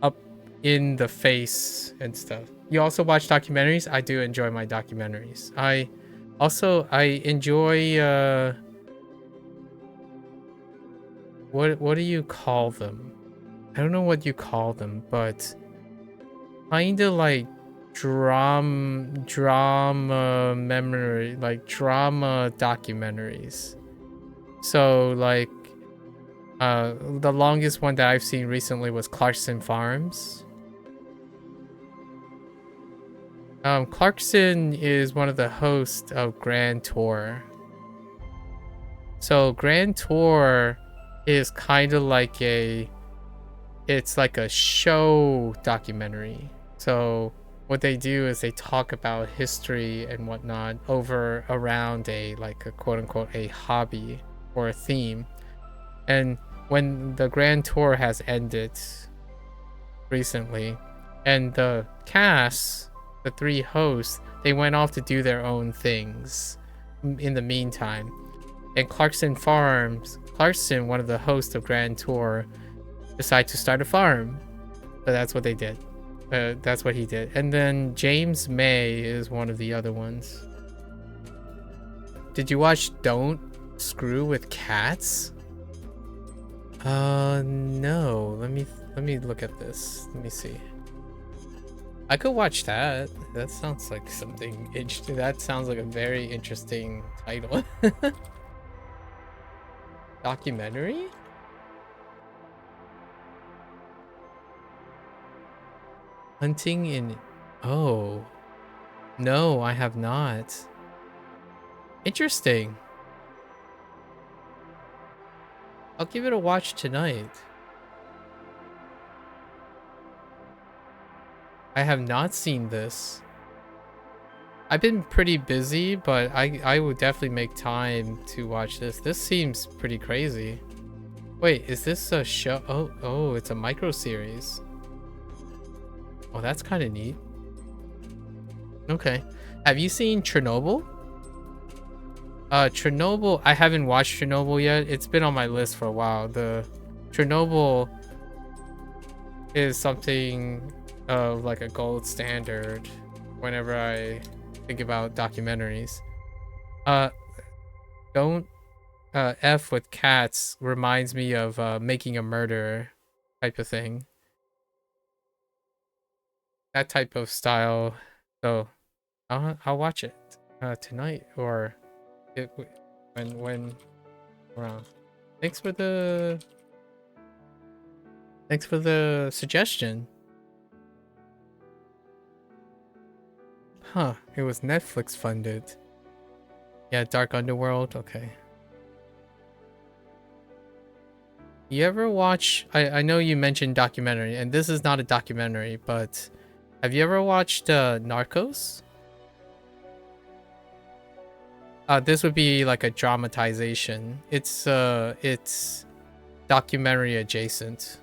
up in the face and stuff. You also watch documentaries? I do enjoy my documentaries. I enjoy what do you call them? I don't know what you call them, but kinda like drama memory, like drama documentaries. So like the longest one that I've seen recently was Clarkson Farms. Clarkson is one of the hosts of Grand Tour. So Grand Tour is kind of like it's like a show documentary. So what they do is they talk about history and whatnot around a like a quote unquote a hobby or a theme. And when the Grand Tour has ended recently, and the cast, the three hosts, they went off to do their own things in the meantime. And Clarkson, one of the hosts of Grand Tour, decided to start a farm. So that's what they did. That's what he did. And then James May is one of the other ones. Did you watch Don't Screw with Cats? No. Let me look at this. Let me see. I could watch that. That sounds like something interesting. That sounds like a very interesting title. Documentary? Hunting in... Oh. No, I have not. Interesting. I'll give it a watch tonight. I have not seen this. I've been pretty busy, but I would definitely make time to watch this. This seems pretty crazy. Wait, is this a show? Oh, it's a micro series. Oh, that's kind of neat. Okay. Have you seen Chernobyl? Chernobyl, I haven't watched Chernobyl yet. It's been on my list for a while. The Chernobyl is something of like a gold standard whenever I think about documentaries. Don't F with Cats reminds me of Making a Murderer type of thing. That type of style. So I'll watch it tonight or when around. Thanks for the suggestion. Huh, it was Netflix funded. Yeah, Dark Underworld, okay. You ever watch? I know you mentioned documentary, and this is not a documentary, but have you ever watched Narcos? This would be like a dramatization. It's documentary adjacent,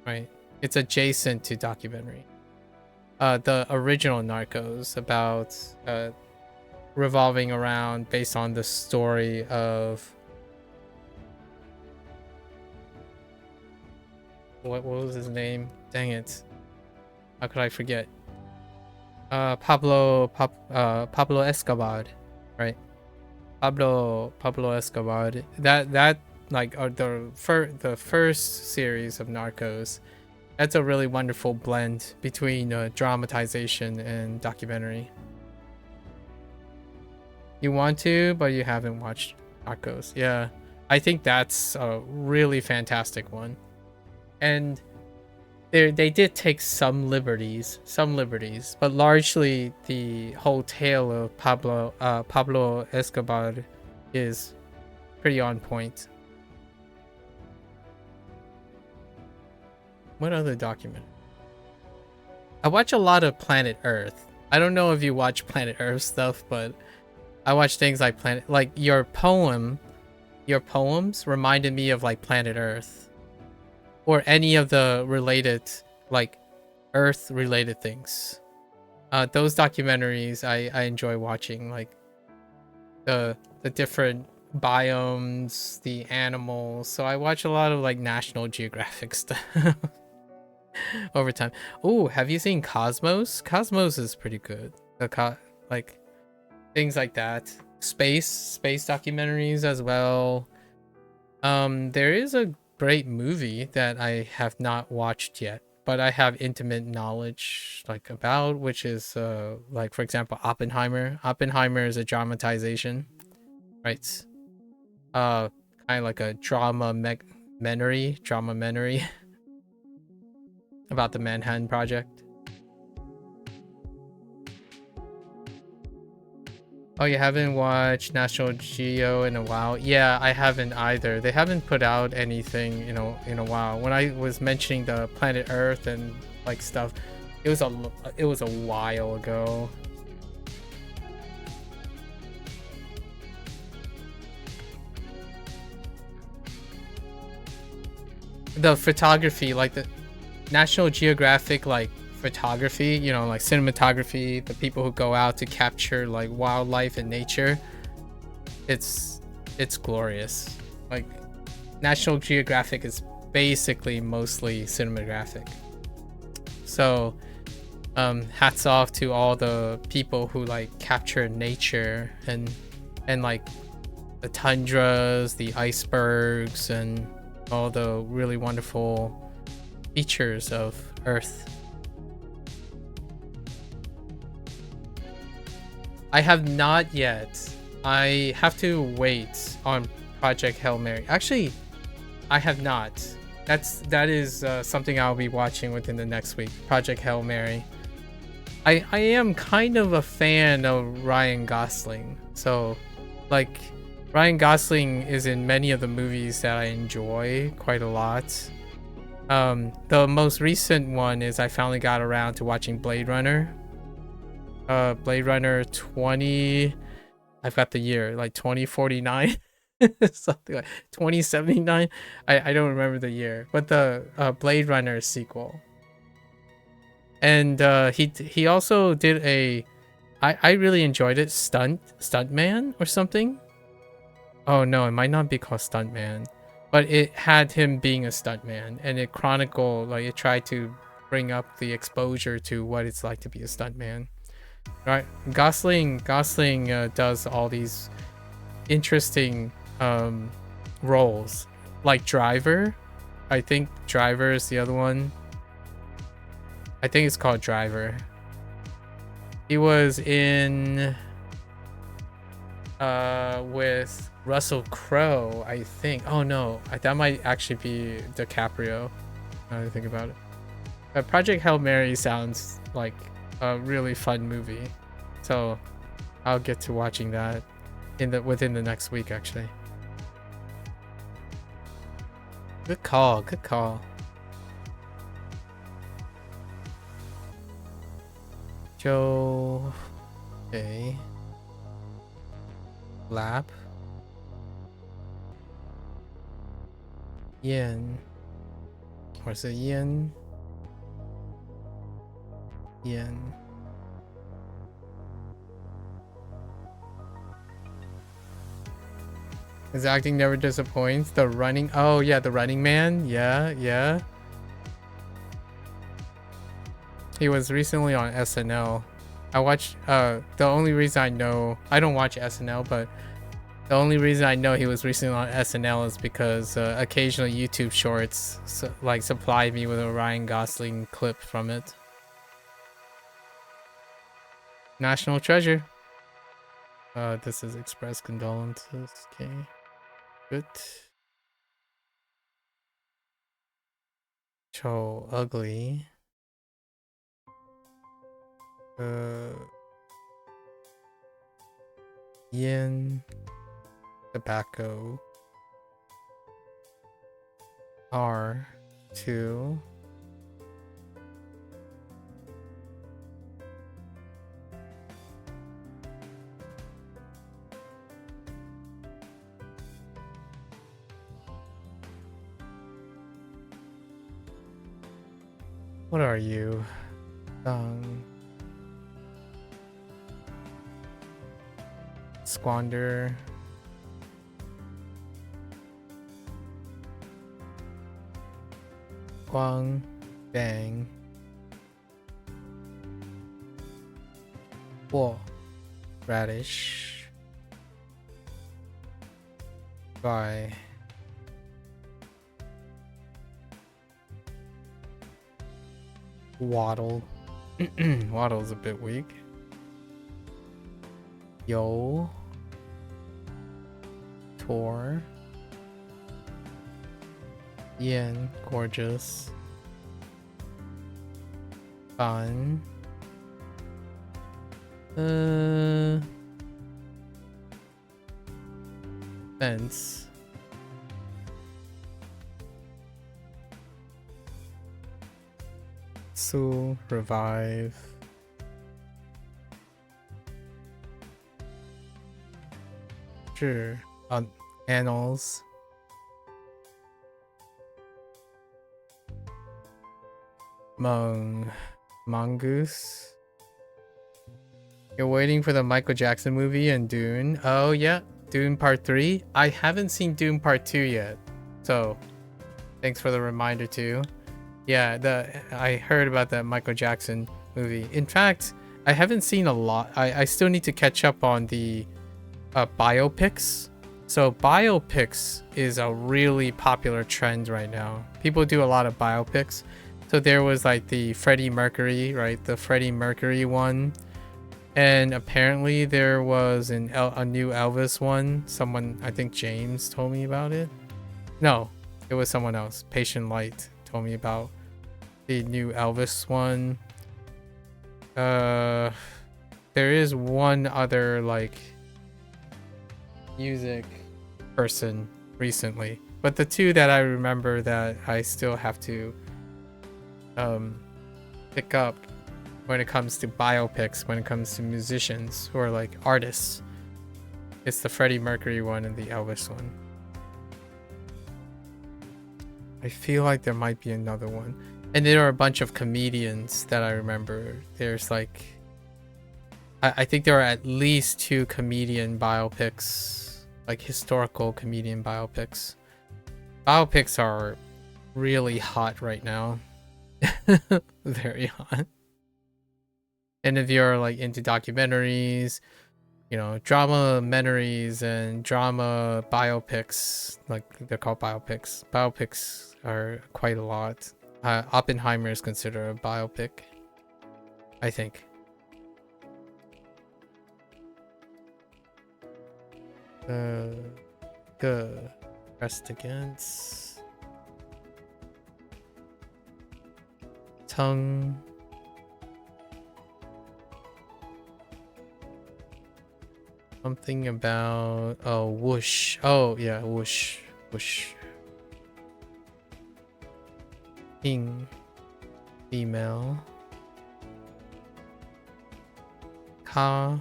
right? It's adjacent to documentary. The original Narcos about revolving around based on the story of what was his name? Dang it! How could I forget? Pablo Escobar, right? Pablo Escobar. That like the first series of Narcos. That's a really wonderful blend between dramatization and documentary. You want to, but you haven't watched Narcos. Yeah, I think that's a really fantastic one. And they did take some liberties, but largely the whole tale of Pablo Escobar is pretty on point. What other document? I watch a lot of Planet Earth. I don't know if you watch Planet Earth stuff, but I watch things like your poems reminded me of like Planet Earth or any of the related like Earth related things. Those documentaries I enjoy watching, like the different biomes, the animals. So I watch a lot of like National Geographic stuff over time. Oh, have you seen Cosmos? Cosmos is pretty good. Like things like that. Space documentaries as well. There is a great movie that I have not watched yet, but I have intimate knowledge like about, which is like for example Oppenheimer. Oppenheimer is a dramatization, right? Kind of like a drama-mentary about the Manhattan Project. Oh, you haven't watched National Geo in a while? Yeah, I haven't either. They haven't put out anything, you know, in a while. When I was mentioning the Planet Earth and like stuff, it was a while ago. The photography, like the National Geographic, like photography, you know, like cinematography, the people who go out to capture like wildlife and nature, it's glorious. Like National Geographic is basically mostly cinematographic. So hats off to all the people who like capture nature and like the tundras, the icebergs, and all the really wonderful features of Earth. I have not yet. I have to wait on Project Hail Mary. Actually, I have not. That is something I'll be watching within the next week. Project Hail Mary. I am kind of a fan of Ryan Gosling. So, like, Ryan Gosling is in many of the movies that I enjoy quite a lot. The most recent one is I finally got around to watching Blade Runner. Blade Runner 20, I've got the year, like 2049, something like 2079. I don't remember the year, but the Blade Runner sequel. And he also did I really enjoyed it, Stuntman or something. Oh no, it might not be called Stuntman, but it had him being a stuntman, and it chronicled, like it tried to bring up the exposure to what it's like to be a stuntman. Right, Gosling does all these interesting roles, like Driver. I think Driver is the other one. I think it's called Driver. He was in with Russell Crowe, I think. Oh no, that might actually be DiCaprio. Now that I think about it. Project Hail Mary sounds like a really fun movie, so I'll get to watching that within the next week actually. Good call, good call. Joe. Okay. Lap. Yin. Or is it yin? Yin. His acting never disappoints. The running. Oh, yeah, the running man. Yeah, yeah. He was recently on SNL. I watched. The only reason I know. I don't watch SNL, but the only reason I know he was recently on SNL is because occasional YouTube shorts like supply me with a Ryan Gosling clip from it. National treasure. This is express condolences. Okay. Good. So ugly. Yin. Tobacco. R2. What are you? Squander. Guang. Bang. Wo. Radish. Bye. Waddle. Waddle's a bit weak. Yo. Tor. Yin. Gorgeous. Fun. Fence. Su. Revive. Sure. Annals. Mongoose. You're waiting for the Michael Jackson movie and Dune. Oh yeah, Dune Part 3. I haven't seen Dune Part 2 yet, so thanks for the reminder too. Yeah, I heard about that Michael Jackson movie. In fact, I haven't seen a lot. I still need to catch up on the biopics. So biopics is a really popular trend right now. People do a lot of biopics. So there was like the Freddie Mercury, right? The Freddie Mercury one. And apparently there was a new Elvis one. Someone, I think James told me about it. No, it was someone else. Patient Light told me about the new Elvis one. There is one other like music person recently. But the two that I remember that I still have to pick up when it comes to biopics, when it comes to musicians who are like artists, it's the Freddie Mercury one and the Elvis one. I feel like there might be another one. And there are a bunch of comedians that I remember. There's like I think there are at least 2 comedian biopics, like historical comedian biopics. Biopics are really hot right now. Very hot. And if you're like into documentaries, you know, dramamentaries and drama biopics, like they're called biopics. Biopics are quite a lot. Oppenheimer is considered a biopic, I think. Good. Pressed against. Tongue. Something about whoosh. Oh yeah, whoosh. Whoosh. King. Female. Ka.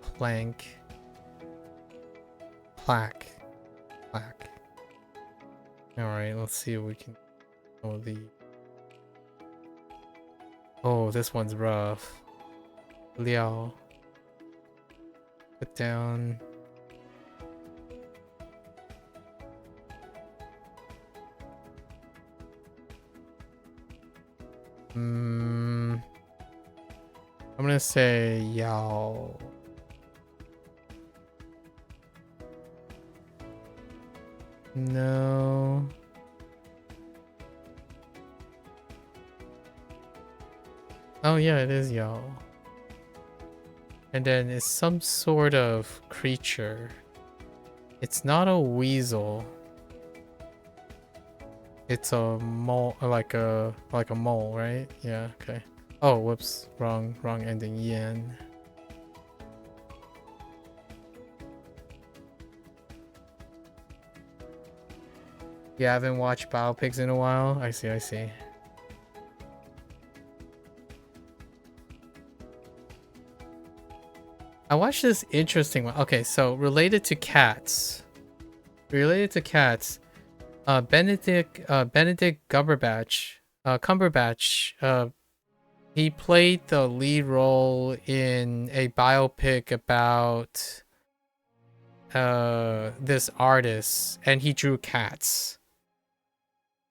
Plank. Plaque. Plaque. Alright, let's see if we can... Oh, oh, this one's rough. Liao. Put down. I'm gonna say Yao. No. Oh yeah, it is Yao. And then it's some sort of creature. It's not a weasel. It's a mole, like a mole, right? Yeah, okay. Oh, whoops, wrong ending. Yen. You haven't watched biopics in a while? I see, I see. I watched this interesting one. Okay, so related to cats. Benedict Cumberbatch, he played the lead role in a biopic about this artist, and he drew cats.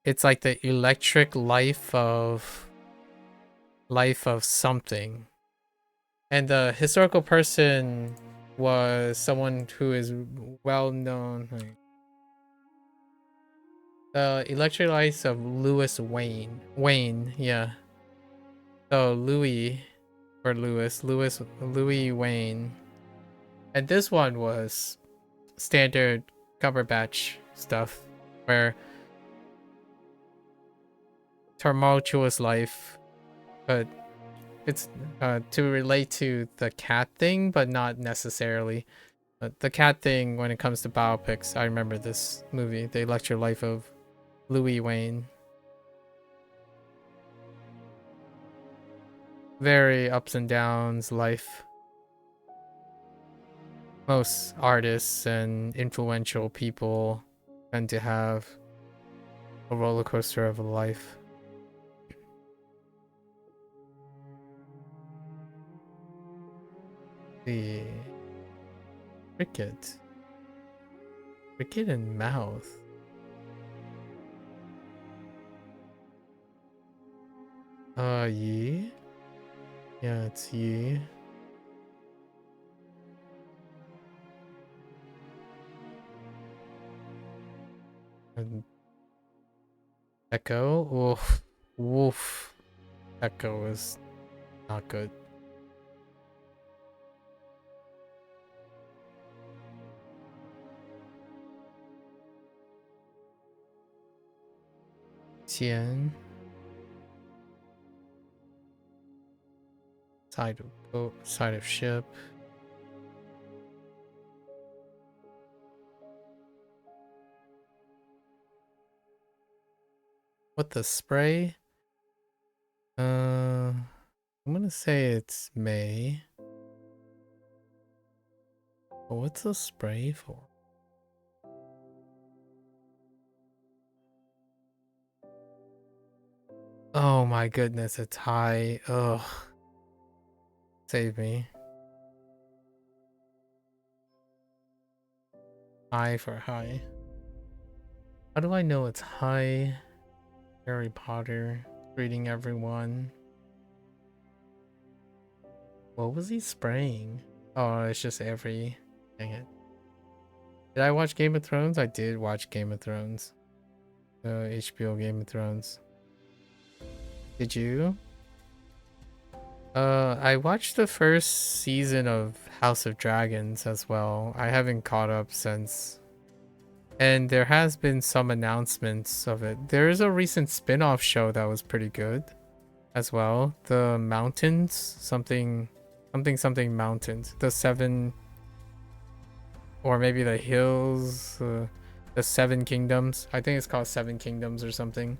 It's like the electric life of something. And the historical person was someone who is well known. The electric lights of Louis Wayne. Wayne, yeah. So Louis Wayne. And this one was standard Cumberbatch stuff, where tumultuous life, but it's to relate to the cat thing, but not necessarily. The cat thing, when it comes to biopics, I remember this movie, The Electric Life of Louis Wayne. Very ups and downs life. Most artists and influential people tend to have a roller coaster of a life. The cricket and mouth. Yi. Yeah, it's Yi. And Echo. Woof. Woof. Echo is not good. Tian. Side of boat, side of ship. What the spray? I'm gonna say it's May. But what's the spray for? Oh my goodness, it's high. Ugh. Save me. High for high. How do I know it's high? Harry Potter. Greeting everyone. What was he spraying? Oh, it's just every... Dang it. Did I watch Game of Thrones? I did watch Game of Thrones. The HBO Game of Thrones. Did you? I watched the first season of House of Dragons as well. I haven't caught up since. And there has been some announcements of it. There is a recent spin-off show that was pretty good as well. The Mountains, something mountains. The 7, or maybe the Hills. The Seven Kingdoms. I think it's called Seven Kingdoms or something.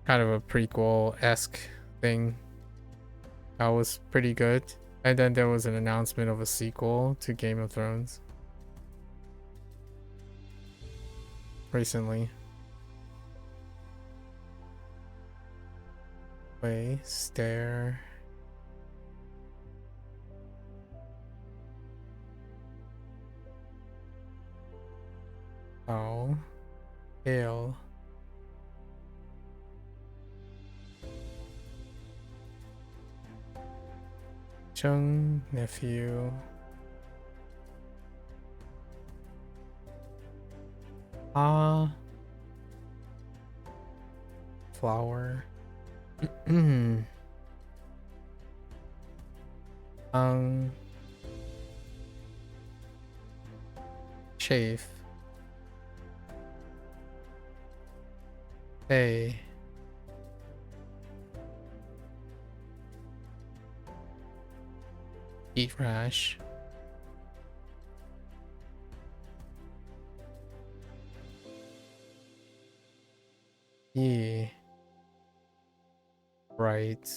Kind of a prequel-esque thing. That was pretty good. And then there was an announcement of a sequel to Game of Thrones recently. Way, stare. Oh, hail. Chung, nephew. Ah. Flower. Chafe. Hey. Eat rash. Yeah. Right.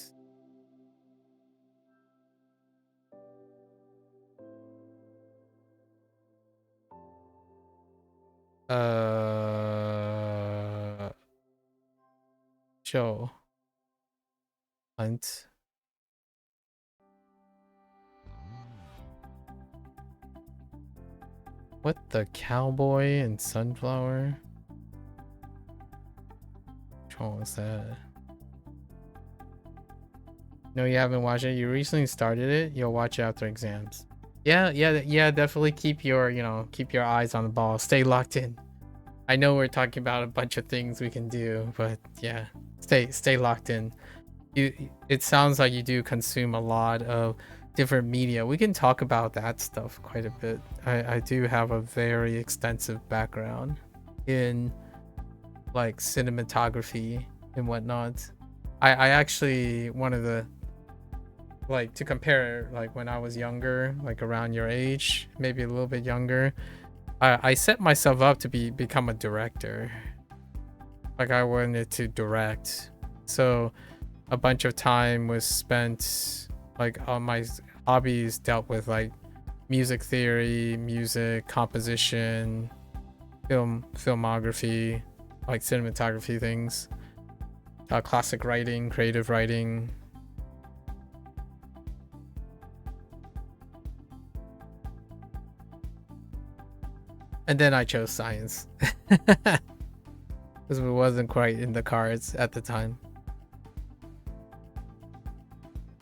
Joe. Hunt. What the cowboy and sunflower? Which one was that? No, you haven't watched it. You recently started it. You'll watch it after exams. Yeah. Definitely keep your, keep your eyes on the ball. Stay locked in. I know we're talking about a bunch of things we can do, but yeah, stay locked in. It sounds like you do consume a lot of different media. We can talk about that stuff quite a bit. I do have a very extensive background in like cinematography and whatnot. I actually, one of the, like, to compare, like when I was younger, like around your age, maybe a little bit younger, I set myself up to become a director. Like I wanted to direct. So a bunch of time was spent, like, on my hobbies dealt with like music theory, music composition, filmography, like cinematography things, classic writing, creative writing. And then I chose science because it wasn't quite in the cards at the time.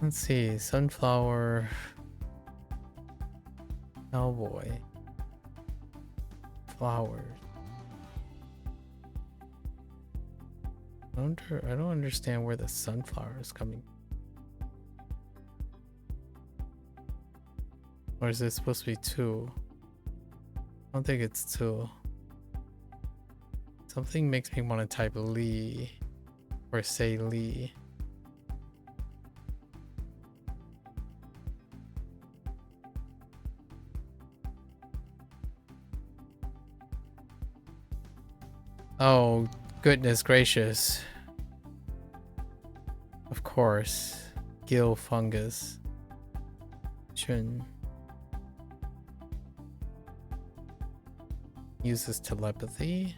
Let's see, sunflower, cowboy, flowers. I don't understand where the sunflower is coming. Or is it supposed to be two? I don't think it's two. Something makes me want to type Lee or say Lee. Oh, goodness gracious. Of course. Gill fungus. Chun. Uses telepathy.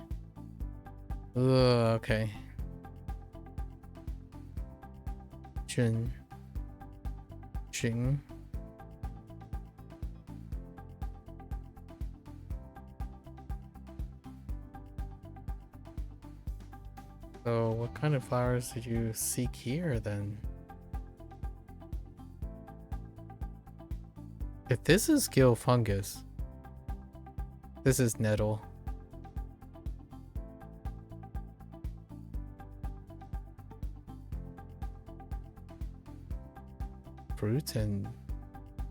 Ugh, okay. Chun. Ching. So what kind of flowers did you seek here then? If this is gill fungus, this is nettle. Fruit and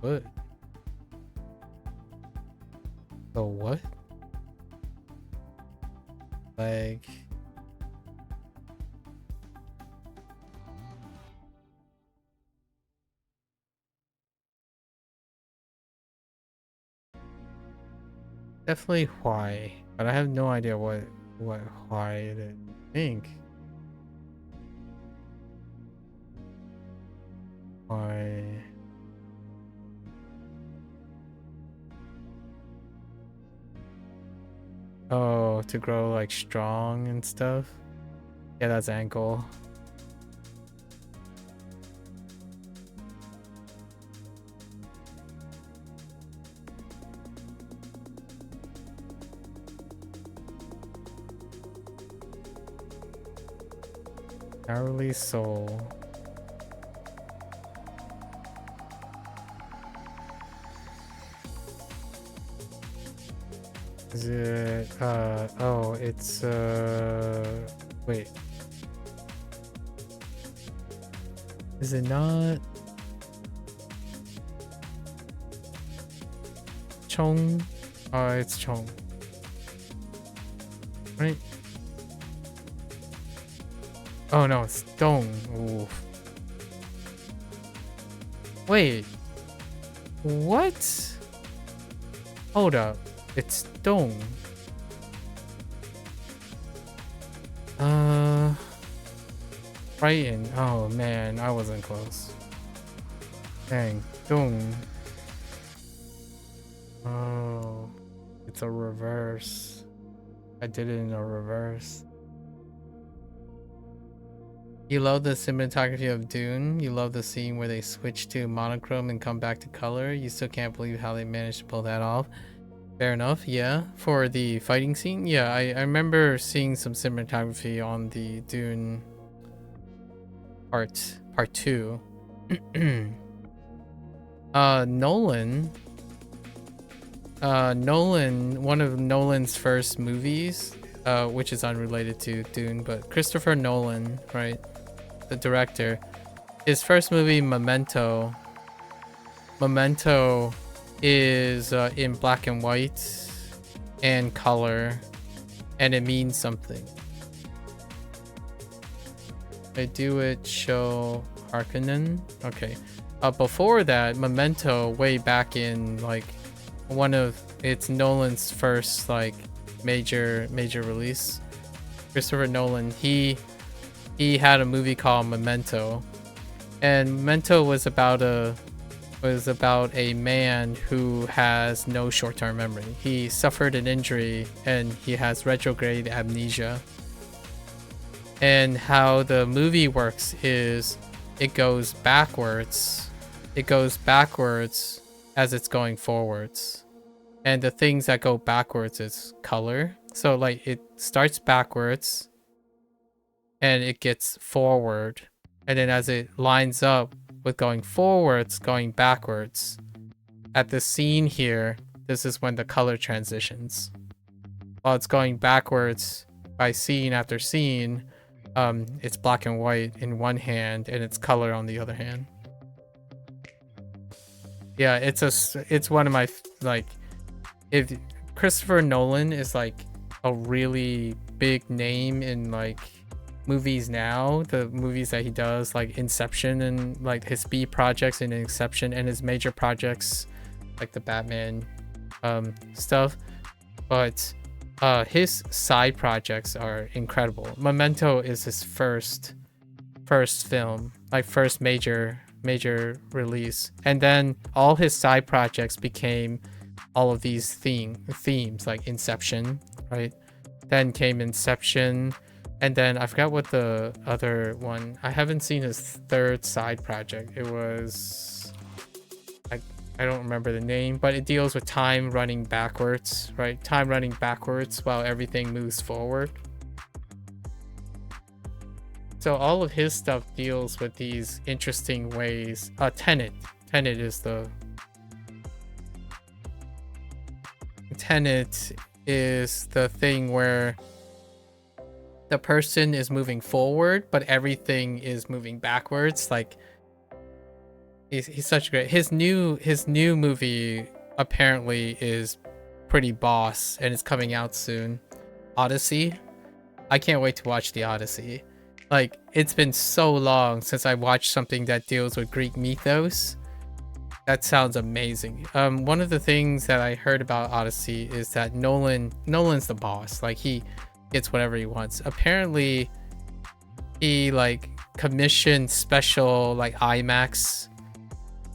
wood. So what? Like, Definitely why, but I have no idea what why it is. I think why. Oh, to grow like strong and stuff. Yeah, that's ankle. Cowardly soul. Is it oh, it's wait. Is it not Chong? Oh, it's Chong. Right? Oh no, it's Dong. Oof. Wait. What? Hold up. It's Dong. Brighton. Oh man, I wasn't close. Dang. Dong. Oh. It's a reverse. I did it in a reverse. You love the cinematography of Dune. You love the scene where they switch to monochrome and come back to color. You still can't believe how they managed to pull that off. Fair enough, yeah. For the fighting scene, yeah, I remember seeing some cinematography on the Dune part 2. Nolan, one of Nolan's first movies, which is unrelated to Dune, but Christopher Nolan, right? The director, his first movie, Memento is in black and white and color, and it means something. I do it show Harkonnen. Okay. Before that, Memento, way back in like it's Nolan's first like major release. Christopher Nolan, he had a movie called Memento, and Memento was about a man who has no short-term memory. He suffered an injury and he has retrograde amnesia. And how the movie works is it goes backwards. It goes backwards as it's going forwards. And the things that go backwards is color. So like it starts backwards and it gets forward, and then as it lines up with going forwards, going backwards. At the scene here, this is when the color transitions. While it's going backwards by scene after scene, it's black and white in one hand and it's color on the other hand. Yeah, it's one of my like, if Christopher Nolan is like a really big name in like movies now, the movies that he does, like Inception and like his B projects in Inception, and his major projects like the Batman stuff, but his side projects are incredible. Memento is his first film, like first major release, and then all his side projects became all of these themes like Inception, right? Then came Inception. And then I forgot what the other one. I haven't seen his third side project. It was, I don't remember the name, but it deals with time running backwards, right? Time running backwards while everything moves forward. So all of his stuff deals with these interesting ways. Tenet is the thing where the person is moving forward, but everything is moving backwards. Like he's such a great. His new movie apparently is pretty boss, and it's coming out soon. Odyssey. I can't wait to watch the Odyssey. Like it's been so long since I watched something that deals with Greek mythos, That sounds amazing. One of the things that I heard about Odyssey is that Nolan's the boss. Like, he gets whatever he wants. Apparently, he like commissioned special like IMAX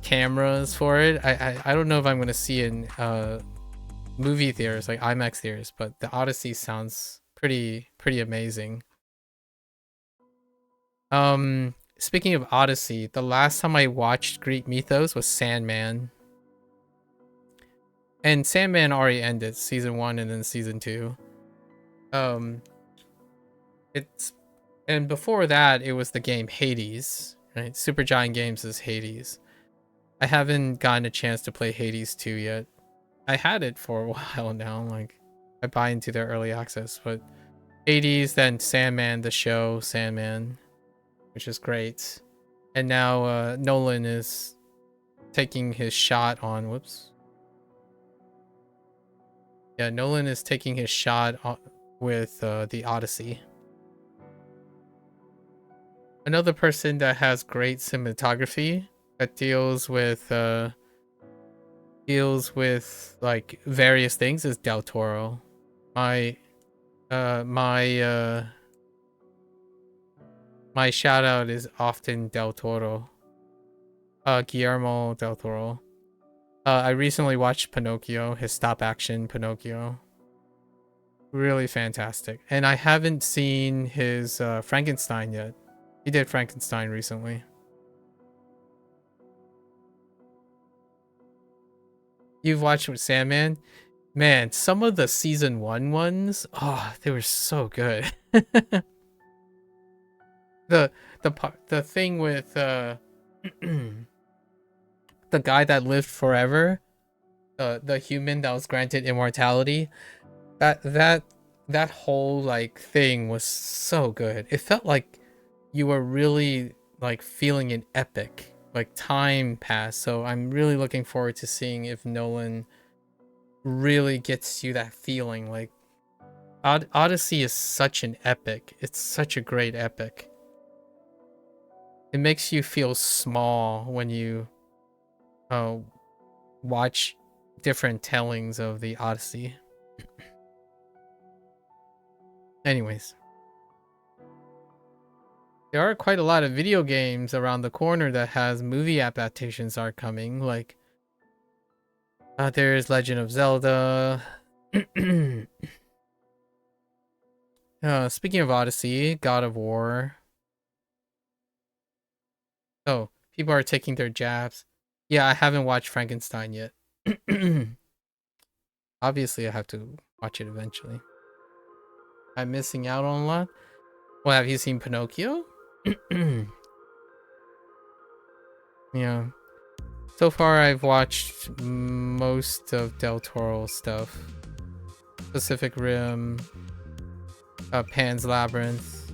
cameras for it. I don't know if I'm gonna see in movie theaters, like IMAX theaters, but the Odyssey sounds pretty amazing. Speaking of Odyssey, the last time I watched Greek Mythos was Sandman. And Sandman already ended season 1 and then season 2. It's and before that it was the game Hades, right? Supergiant Games is Hades. I haven't gotten a chance to play Hades 2 yet. I had it for a while now, like I buy into their early access, but Hades, then Sandman, the show Sandman, which is great. And now Nolan is taking his shot on Nolan is taking his shot with the Odyssey. Another person that has great cinematography that deals with like various things is Del Toro. My shout out is often Del Toro. Guillermo del Toro. I recently watched Pinocchio, his stop action Pinocchio. Really fantastic. And I haven't seen his Frankenstein yet. He did Frankenstein recently. You've watched with Sandman? Man, some of the season 1 ones, oh, they were so good. the thing with the guy that lived forever, the human that was granted immortality, that whole like thing was so good. It felt like you were really like feeling an epic, like time passed. So I'm really looking forward to seeing if Nolan really gets you that feeling. Like Odyssey is such an epic. It's such a great epic. It makes you feel small when you watch different tellings of the Odyssey. Anyways, there are quite a lot of video games around the corner that has movie adaptations are coming. Like, there's Legend of Zelda. Speaking of Odyssey, God of War. Oh, people are taking their jabs. Yeah, I haven't watched Frankenstein yet. Obviously, I have to watch it eventually. I'm missing out on a lot. Well, have you seen Pinocchio? Yeah. So far, I've watched most of Del Toro's stuff. Pacific Rim, Pan's Labyrinth,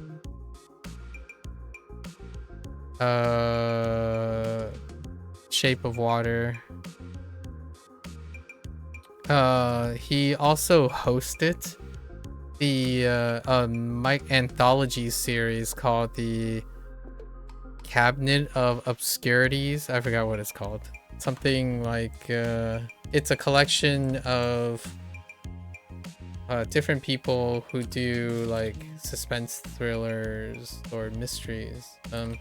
Shape of Water. He also hosted the Mike anthology series called the Cabinet of Obscurities. I forgot what it's called. Something like it's a collection of different people who do like suspense thrillers or mysteries.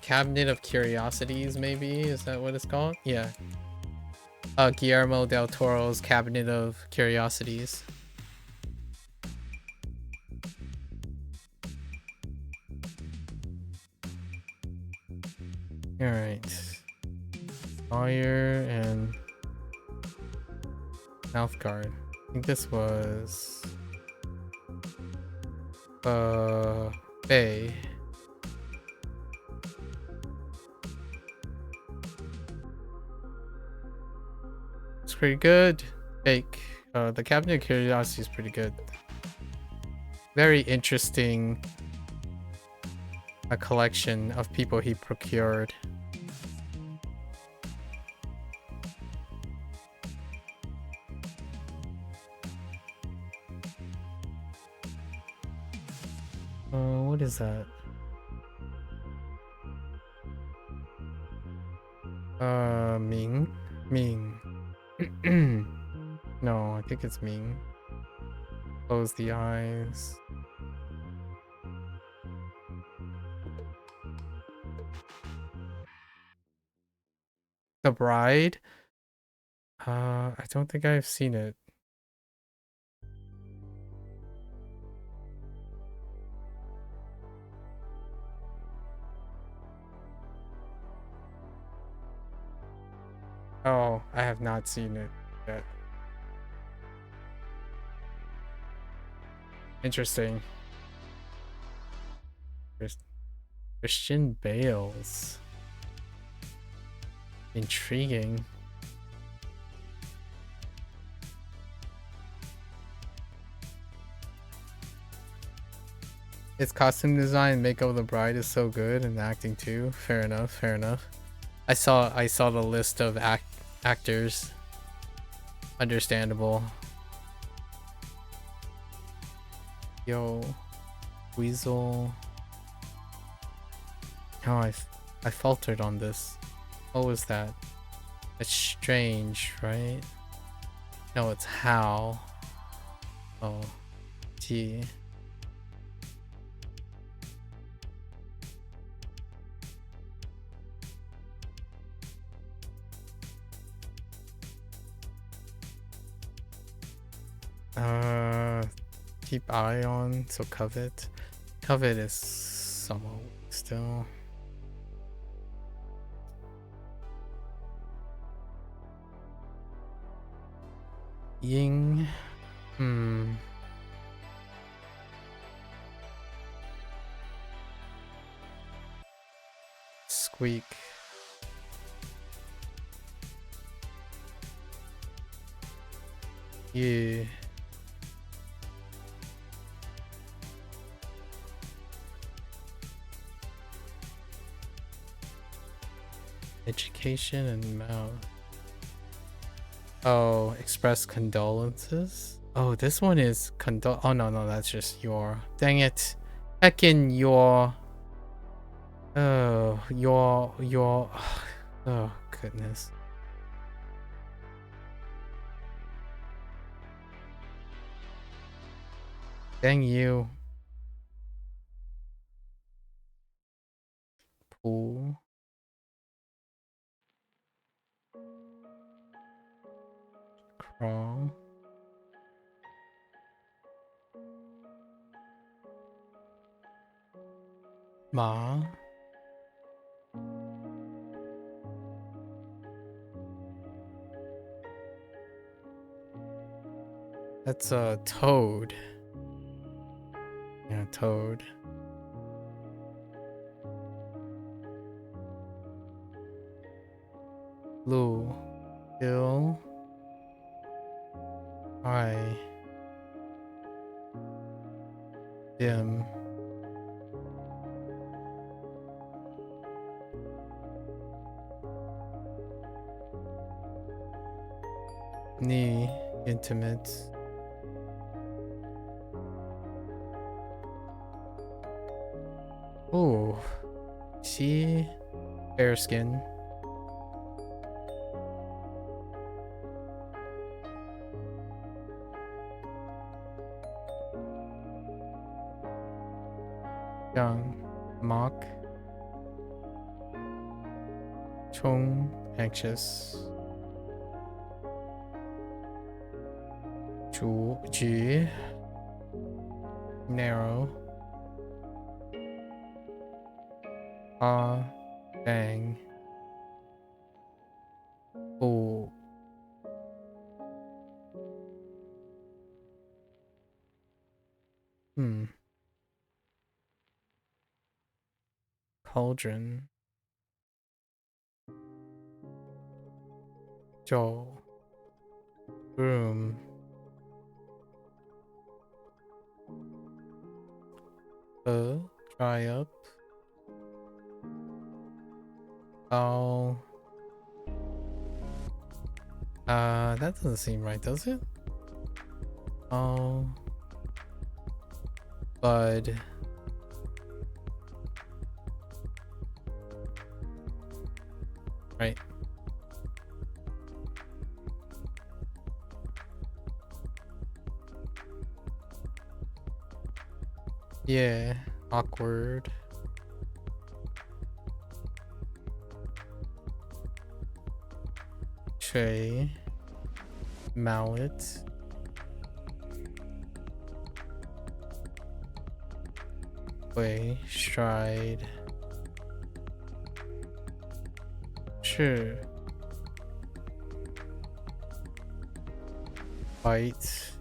Cabinet of Curiosities, maybe, is that what it's called? Yeah. Guillermo del Toro's Cabinet of Curiosities. Alright. Fire and Mouth Guard. I think this was Bay. It's pretty good. Fake. The Cabinet of Curiosity is pretty good. Very interesting. A collection of people he procured. What is that? Ming. Ming. No, I think it's Ming. Close the eyes. The Bride? I don't think I've seen it. Oh, I have not seen it yet. Interesting. Christian Bales. Intriguing. Its costume design and makeup of the bride is so good, and the acting too. Fair enough, fair enough. I saw the list of actors. Understandable. Yo, Weasel. Oh, I faltered on this. What was that? It's Strange, right? No, it's How. Oh, T. Keep eye on. So Covet. Covet is somewhat weak still. Ying. Squeak. Yeah. Education and mouth. Oh, express condolences? Oh, this one is oh no, that's just your. Dang it. Heckin' your. Oh, your. Oh, goodness. Dang you. Pool. Crawl. Ma. That's a toad. Yeah, toad. Lou. Bill. I. Dim. Knee. Intimate. Oh. She. Fair skin. Young. Mock. Chung. Anxious. Chu. G. Narrow. Bang. Oh. Cauldron. Joel. Broom. Dry up. Oh. That doesn't seem right, does it? Oh. Bud. Right. Yeah, awkward. Tray. Mallet. Way. Stride. Sure. Bite.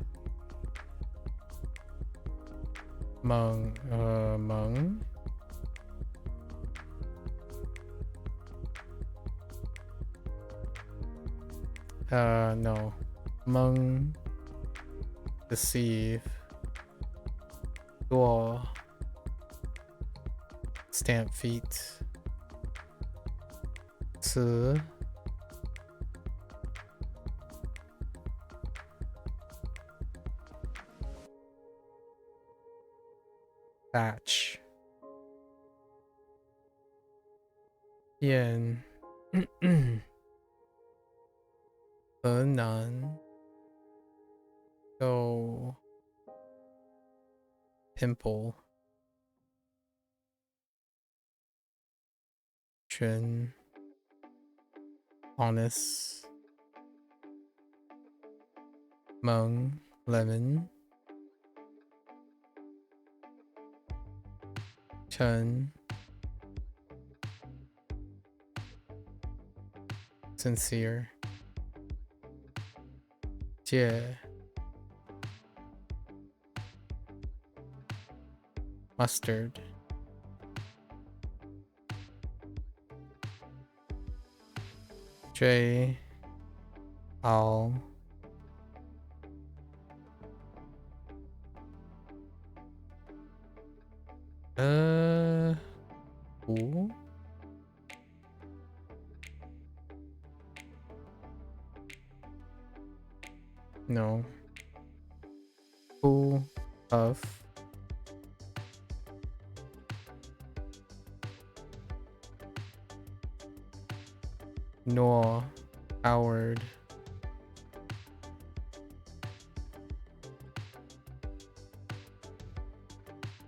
Mung. Mung. No. Mung. Deceive. Dual. Stamp feet. Tsu. Batch. Yen. None. Go. Pimple. Chin. Honest. Mung. Lemon. Chun. Sincere. Jie. Mustard. J. Al. Ooh. No. Ooh. Of. Nor. Howard.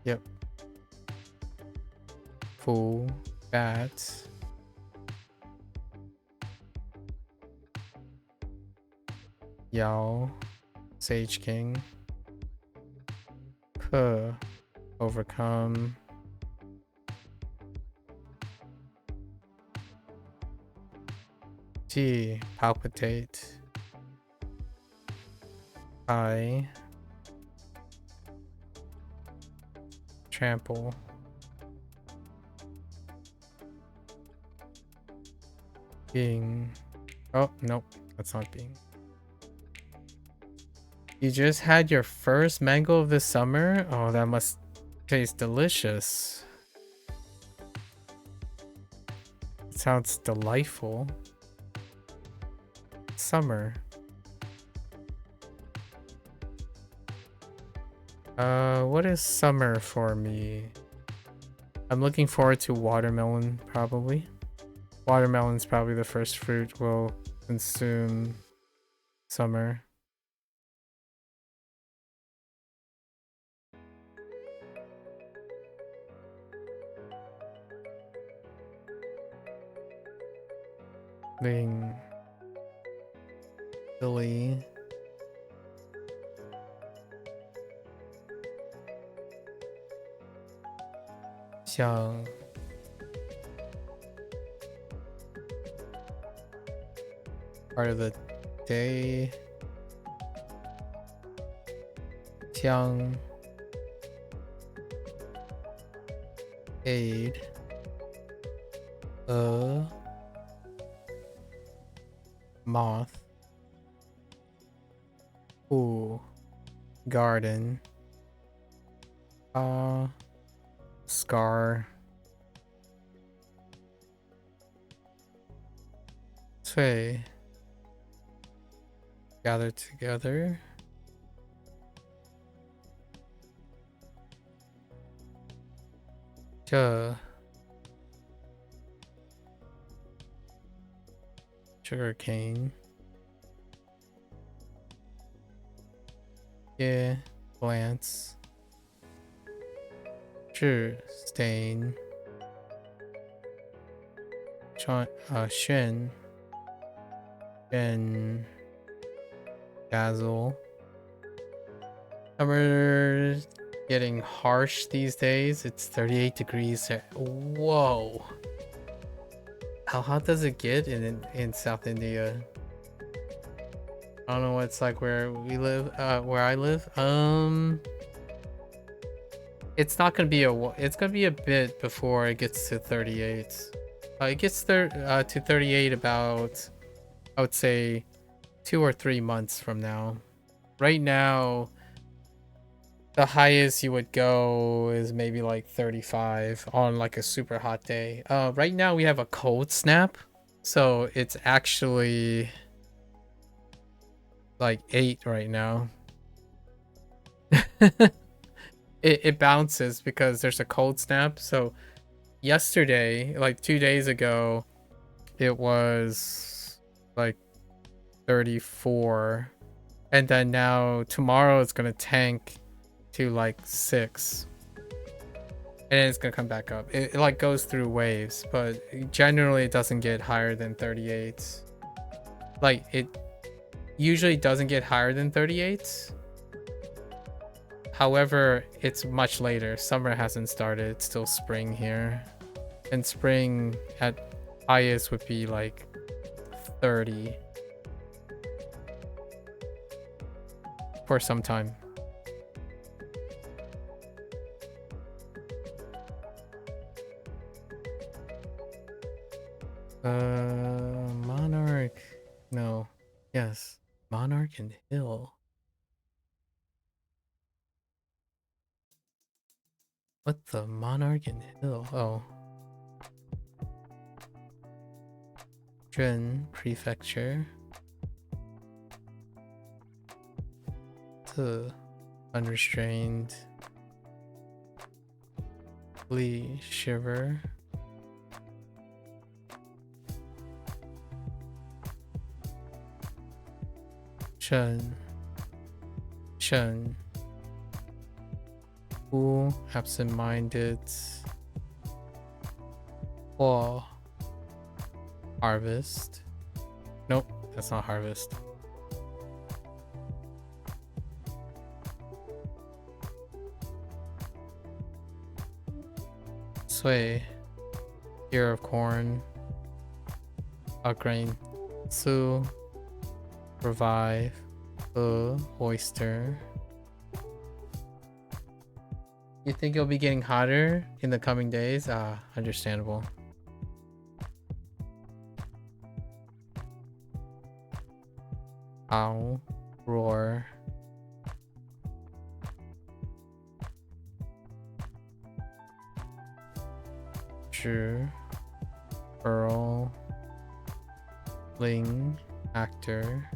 Yep. Fool. Bat. Yao. Sage King. Ke. Overcome. G. Palpitate. I. Trample. Bing. Oh, nope. That's not Bing. You just had your first mango of the summer? Oh, that must taste delicious. It sounds delightful. Summer. What is summer for me? I'm looking forward to watermelon, probably. Watermelon's probably the first fruit we'll consume summer. Ling. Billy. Xiang. Part of the day. Xiang. Aid. Moth. Ooh. Garden. Scar. Cui. Gather together. Duh. Sugarcane. Yeah. Glance. zhi, stain, 炫, dazzle. Summer's getting harsh these days. It's 38 degrees. Whoa. How hot does it get in South India? I don't know what it's like where we live, where I live. It's not gonna be it's gonna be a bit before it gets to 38. It gets to 38 about, I would say, 2 or 3 months from now. Right now, the highest you would go is maybe like 35 on like a super hot day. Right now we have a cold snap, so it's actually like 8 right now. It bounces because there's a cold snap. So yesterday, like 2 days ago, it was like 34, and then now tomorrow it's gonna tank to like 6, and it's gonna come back up. It like goes through waves, but generally it doesn't get higher than 38. Like, it usually doesn't get higher than 38. However, it's much later. Summer hasn't started. It's still spring here, and spring at highest would be like 30 for some time. Monarch. No. Yes. Monarch and Hill. What the Monarch and Hill? Oh. Dren Prefecture. To Unrestrained. Lee Shiver. Shun. Who absent-minded. Wall. Harvest. Nope, that's not harvest. Sway. Ear of corn. Grain. Su. Revive. Oyster. You think it'll be getting hotter in the coming days? Understandable. Ow. Roar. Zhi. Pearl. Ling. Actor.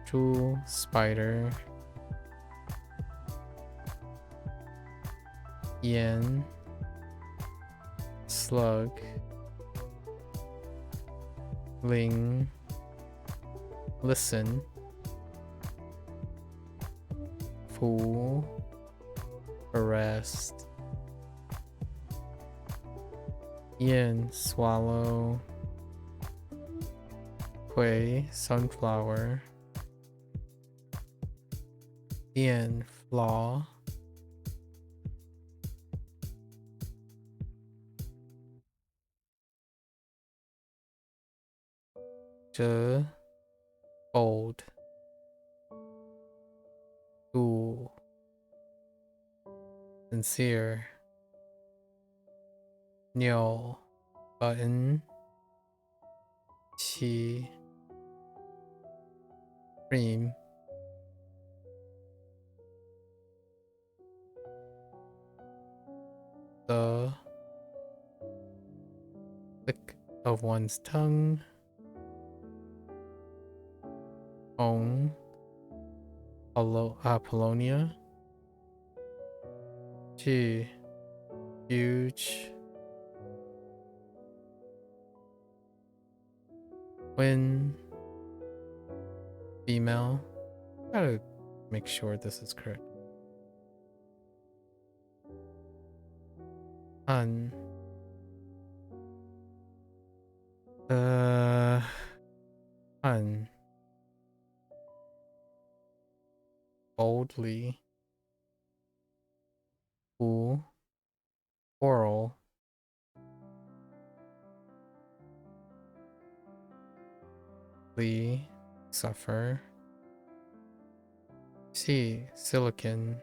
Chu. Spider. Yen. Slug. Ling. Listen. Fool. Arrest. Yen. Swallow. Quay. Sunflower. Yen. Flaw. Zhe. Old. Ooh. Sincere. Niu. Button. Qi. Cream. The. Lick of one's tongue. Own. Apollonia. G. Huge. When. Female. Gotta make sure this is correct. Un. Un. Boldly. Who. Oral. Lee. Suffer. C. Silicon.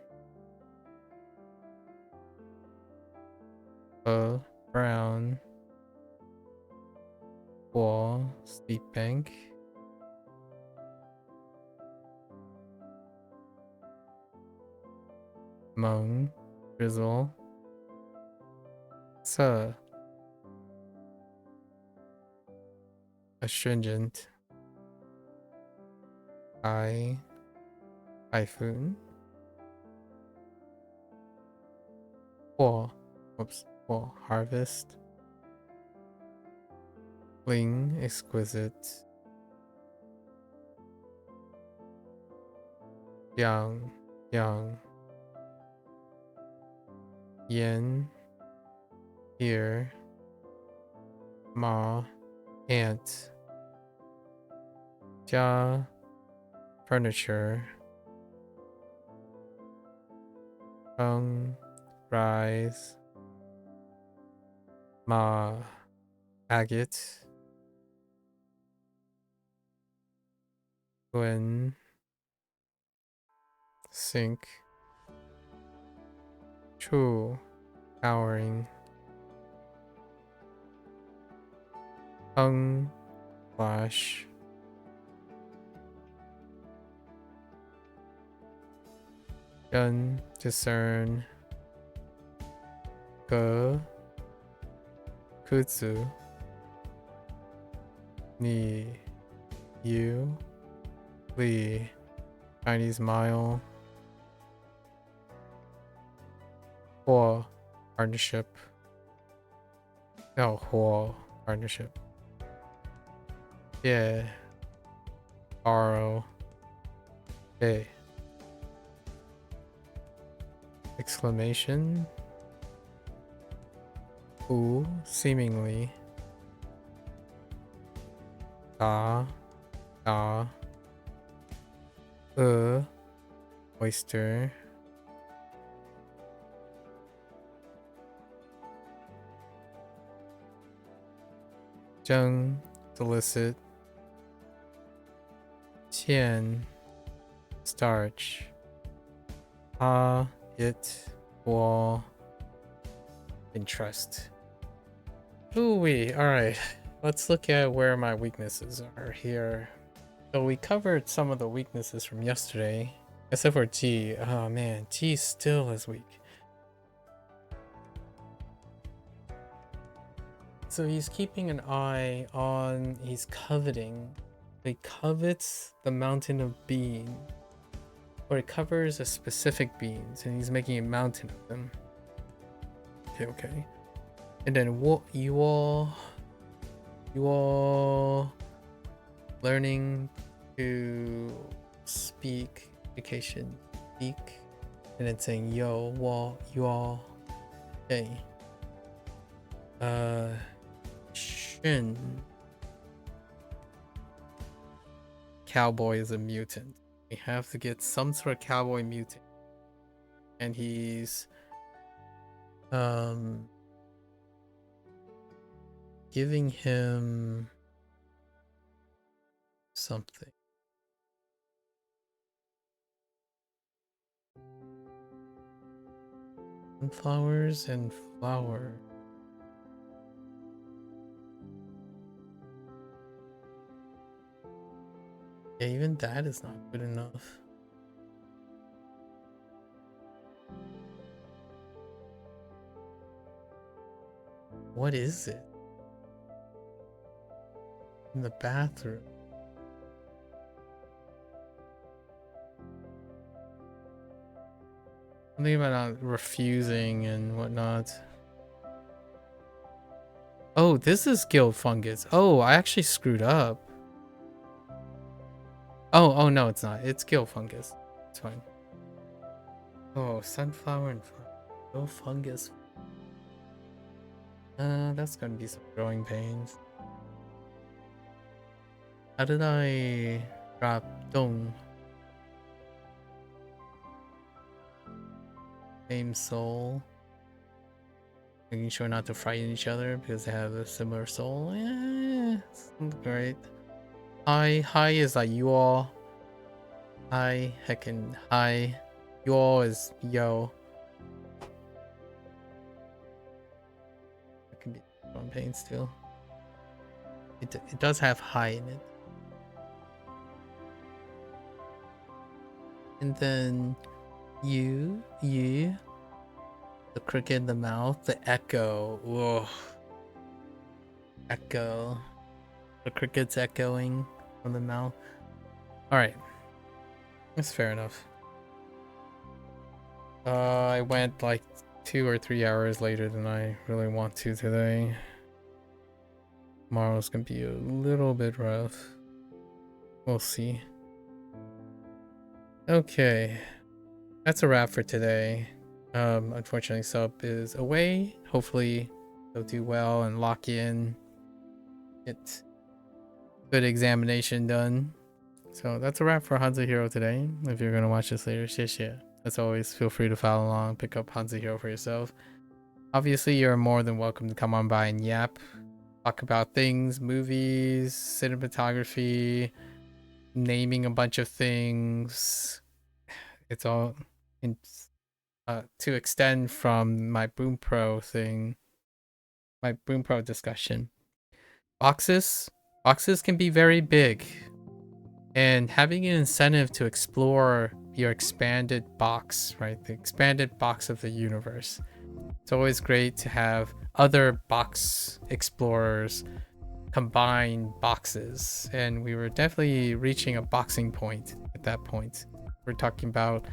Brown. Wall. Steep bank. Moan. Drizzle. Sir. Astringent. Typhoon. Harvest. Ling. Exquisite. Young. Yen. Here. Ma. Ant. Jia. Furniture. Rise. Ma. Agate. Gwen. Sink. Chu. Cowering. Flash. Gun. Discern. Kutsu. Ni. Yu. Li. Chinese mile. Huo. Partnership. Huo. Partnership. Yeah. Borrow. Hey. Exclamation. Ooh, seemingly. Oyster. Zheng, solicit. Qian, starch. Wall, interest. Ooh-wee, alright. Let's look at where my weaknesses are here. So we covered some of the weaknesses from yesterday, except for G. Oh man, G still is weak. So he's keeping an eye on, he's coveting. He covets the mountain of bean, or it covers a specific beans, and he's making a mountain of them. Okay. And then what you all learning to speak, education, speak, and then saying yo, you all, okay. Shin. Cowboy is a mutant. We have to get some sort of cowboy mutant. And he's giving him something. Sunflowers and flower. Yeah, even that is not good enough. What is it? In the bathroom. Something about not refusing and whatnot. Oh, this is guild fungus. Oh, I actually screwed up. Oh no, it's not. It's guild fungus. It's fine. Oh, sunflower and guild fungus. That's gonna be some growing pains. How did I drop Dong? Same soul. Making sure not to frighten each other because they have a similar soul. Yeah, sounds great. Hi is like you all. Hi, heckin' hi. You all is yo. It can be on pains too. It does have hi in it. And then you, the cricket in the mouth, the echo. Whoa. Echo. The cricket's echoing from the mouth. Alright. That's fair enough. I went like 2 or 3 hours later than I really want to today. Tomorrow's gonna be a little bit rough. We'll see. Okay. That's a wrap for today. Unfortunately, Sub is away. Hopefully, he'll do well and lock in. Get good examination done. So that's a wrap for HanziHero today. If you're gonna watch this later, shit. As always, feel free to follow along, pick up HanziHero for yourself. Obviously, you're more than welcome to come on by and yap, talk about things, movies, cinematography, naming a bunch of things. It's all in, to extend from my Boom Pro thing, my Boom Pro discussion. Boxes can be very big, and having an incentive to explore your expanded box, right? The expanded box of the universe. It's always great to have other box explorers combine boxes, and we were definitely reaching a boxing point at that point. We're talking about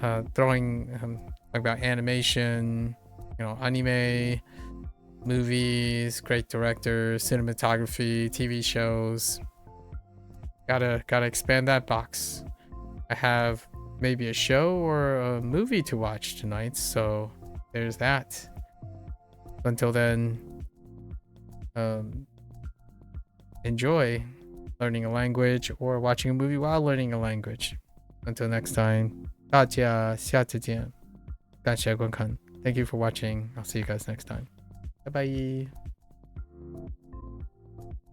talking about animation, anime, movies, great directors, cinematography, TV shows. Gotta expand that box. I have maybe a show or a movie to watch tonight, so there's that. Until then, enjoy learning a language or watching a movie while learning a language. Until next time, 大家下次见。感谢观看。Thank you for watching. I'll see you guys next time. Bye bye.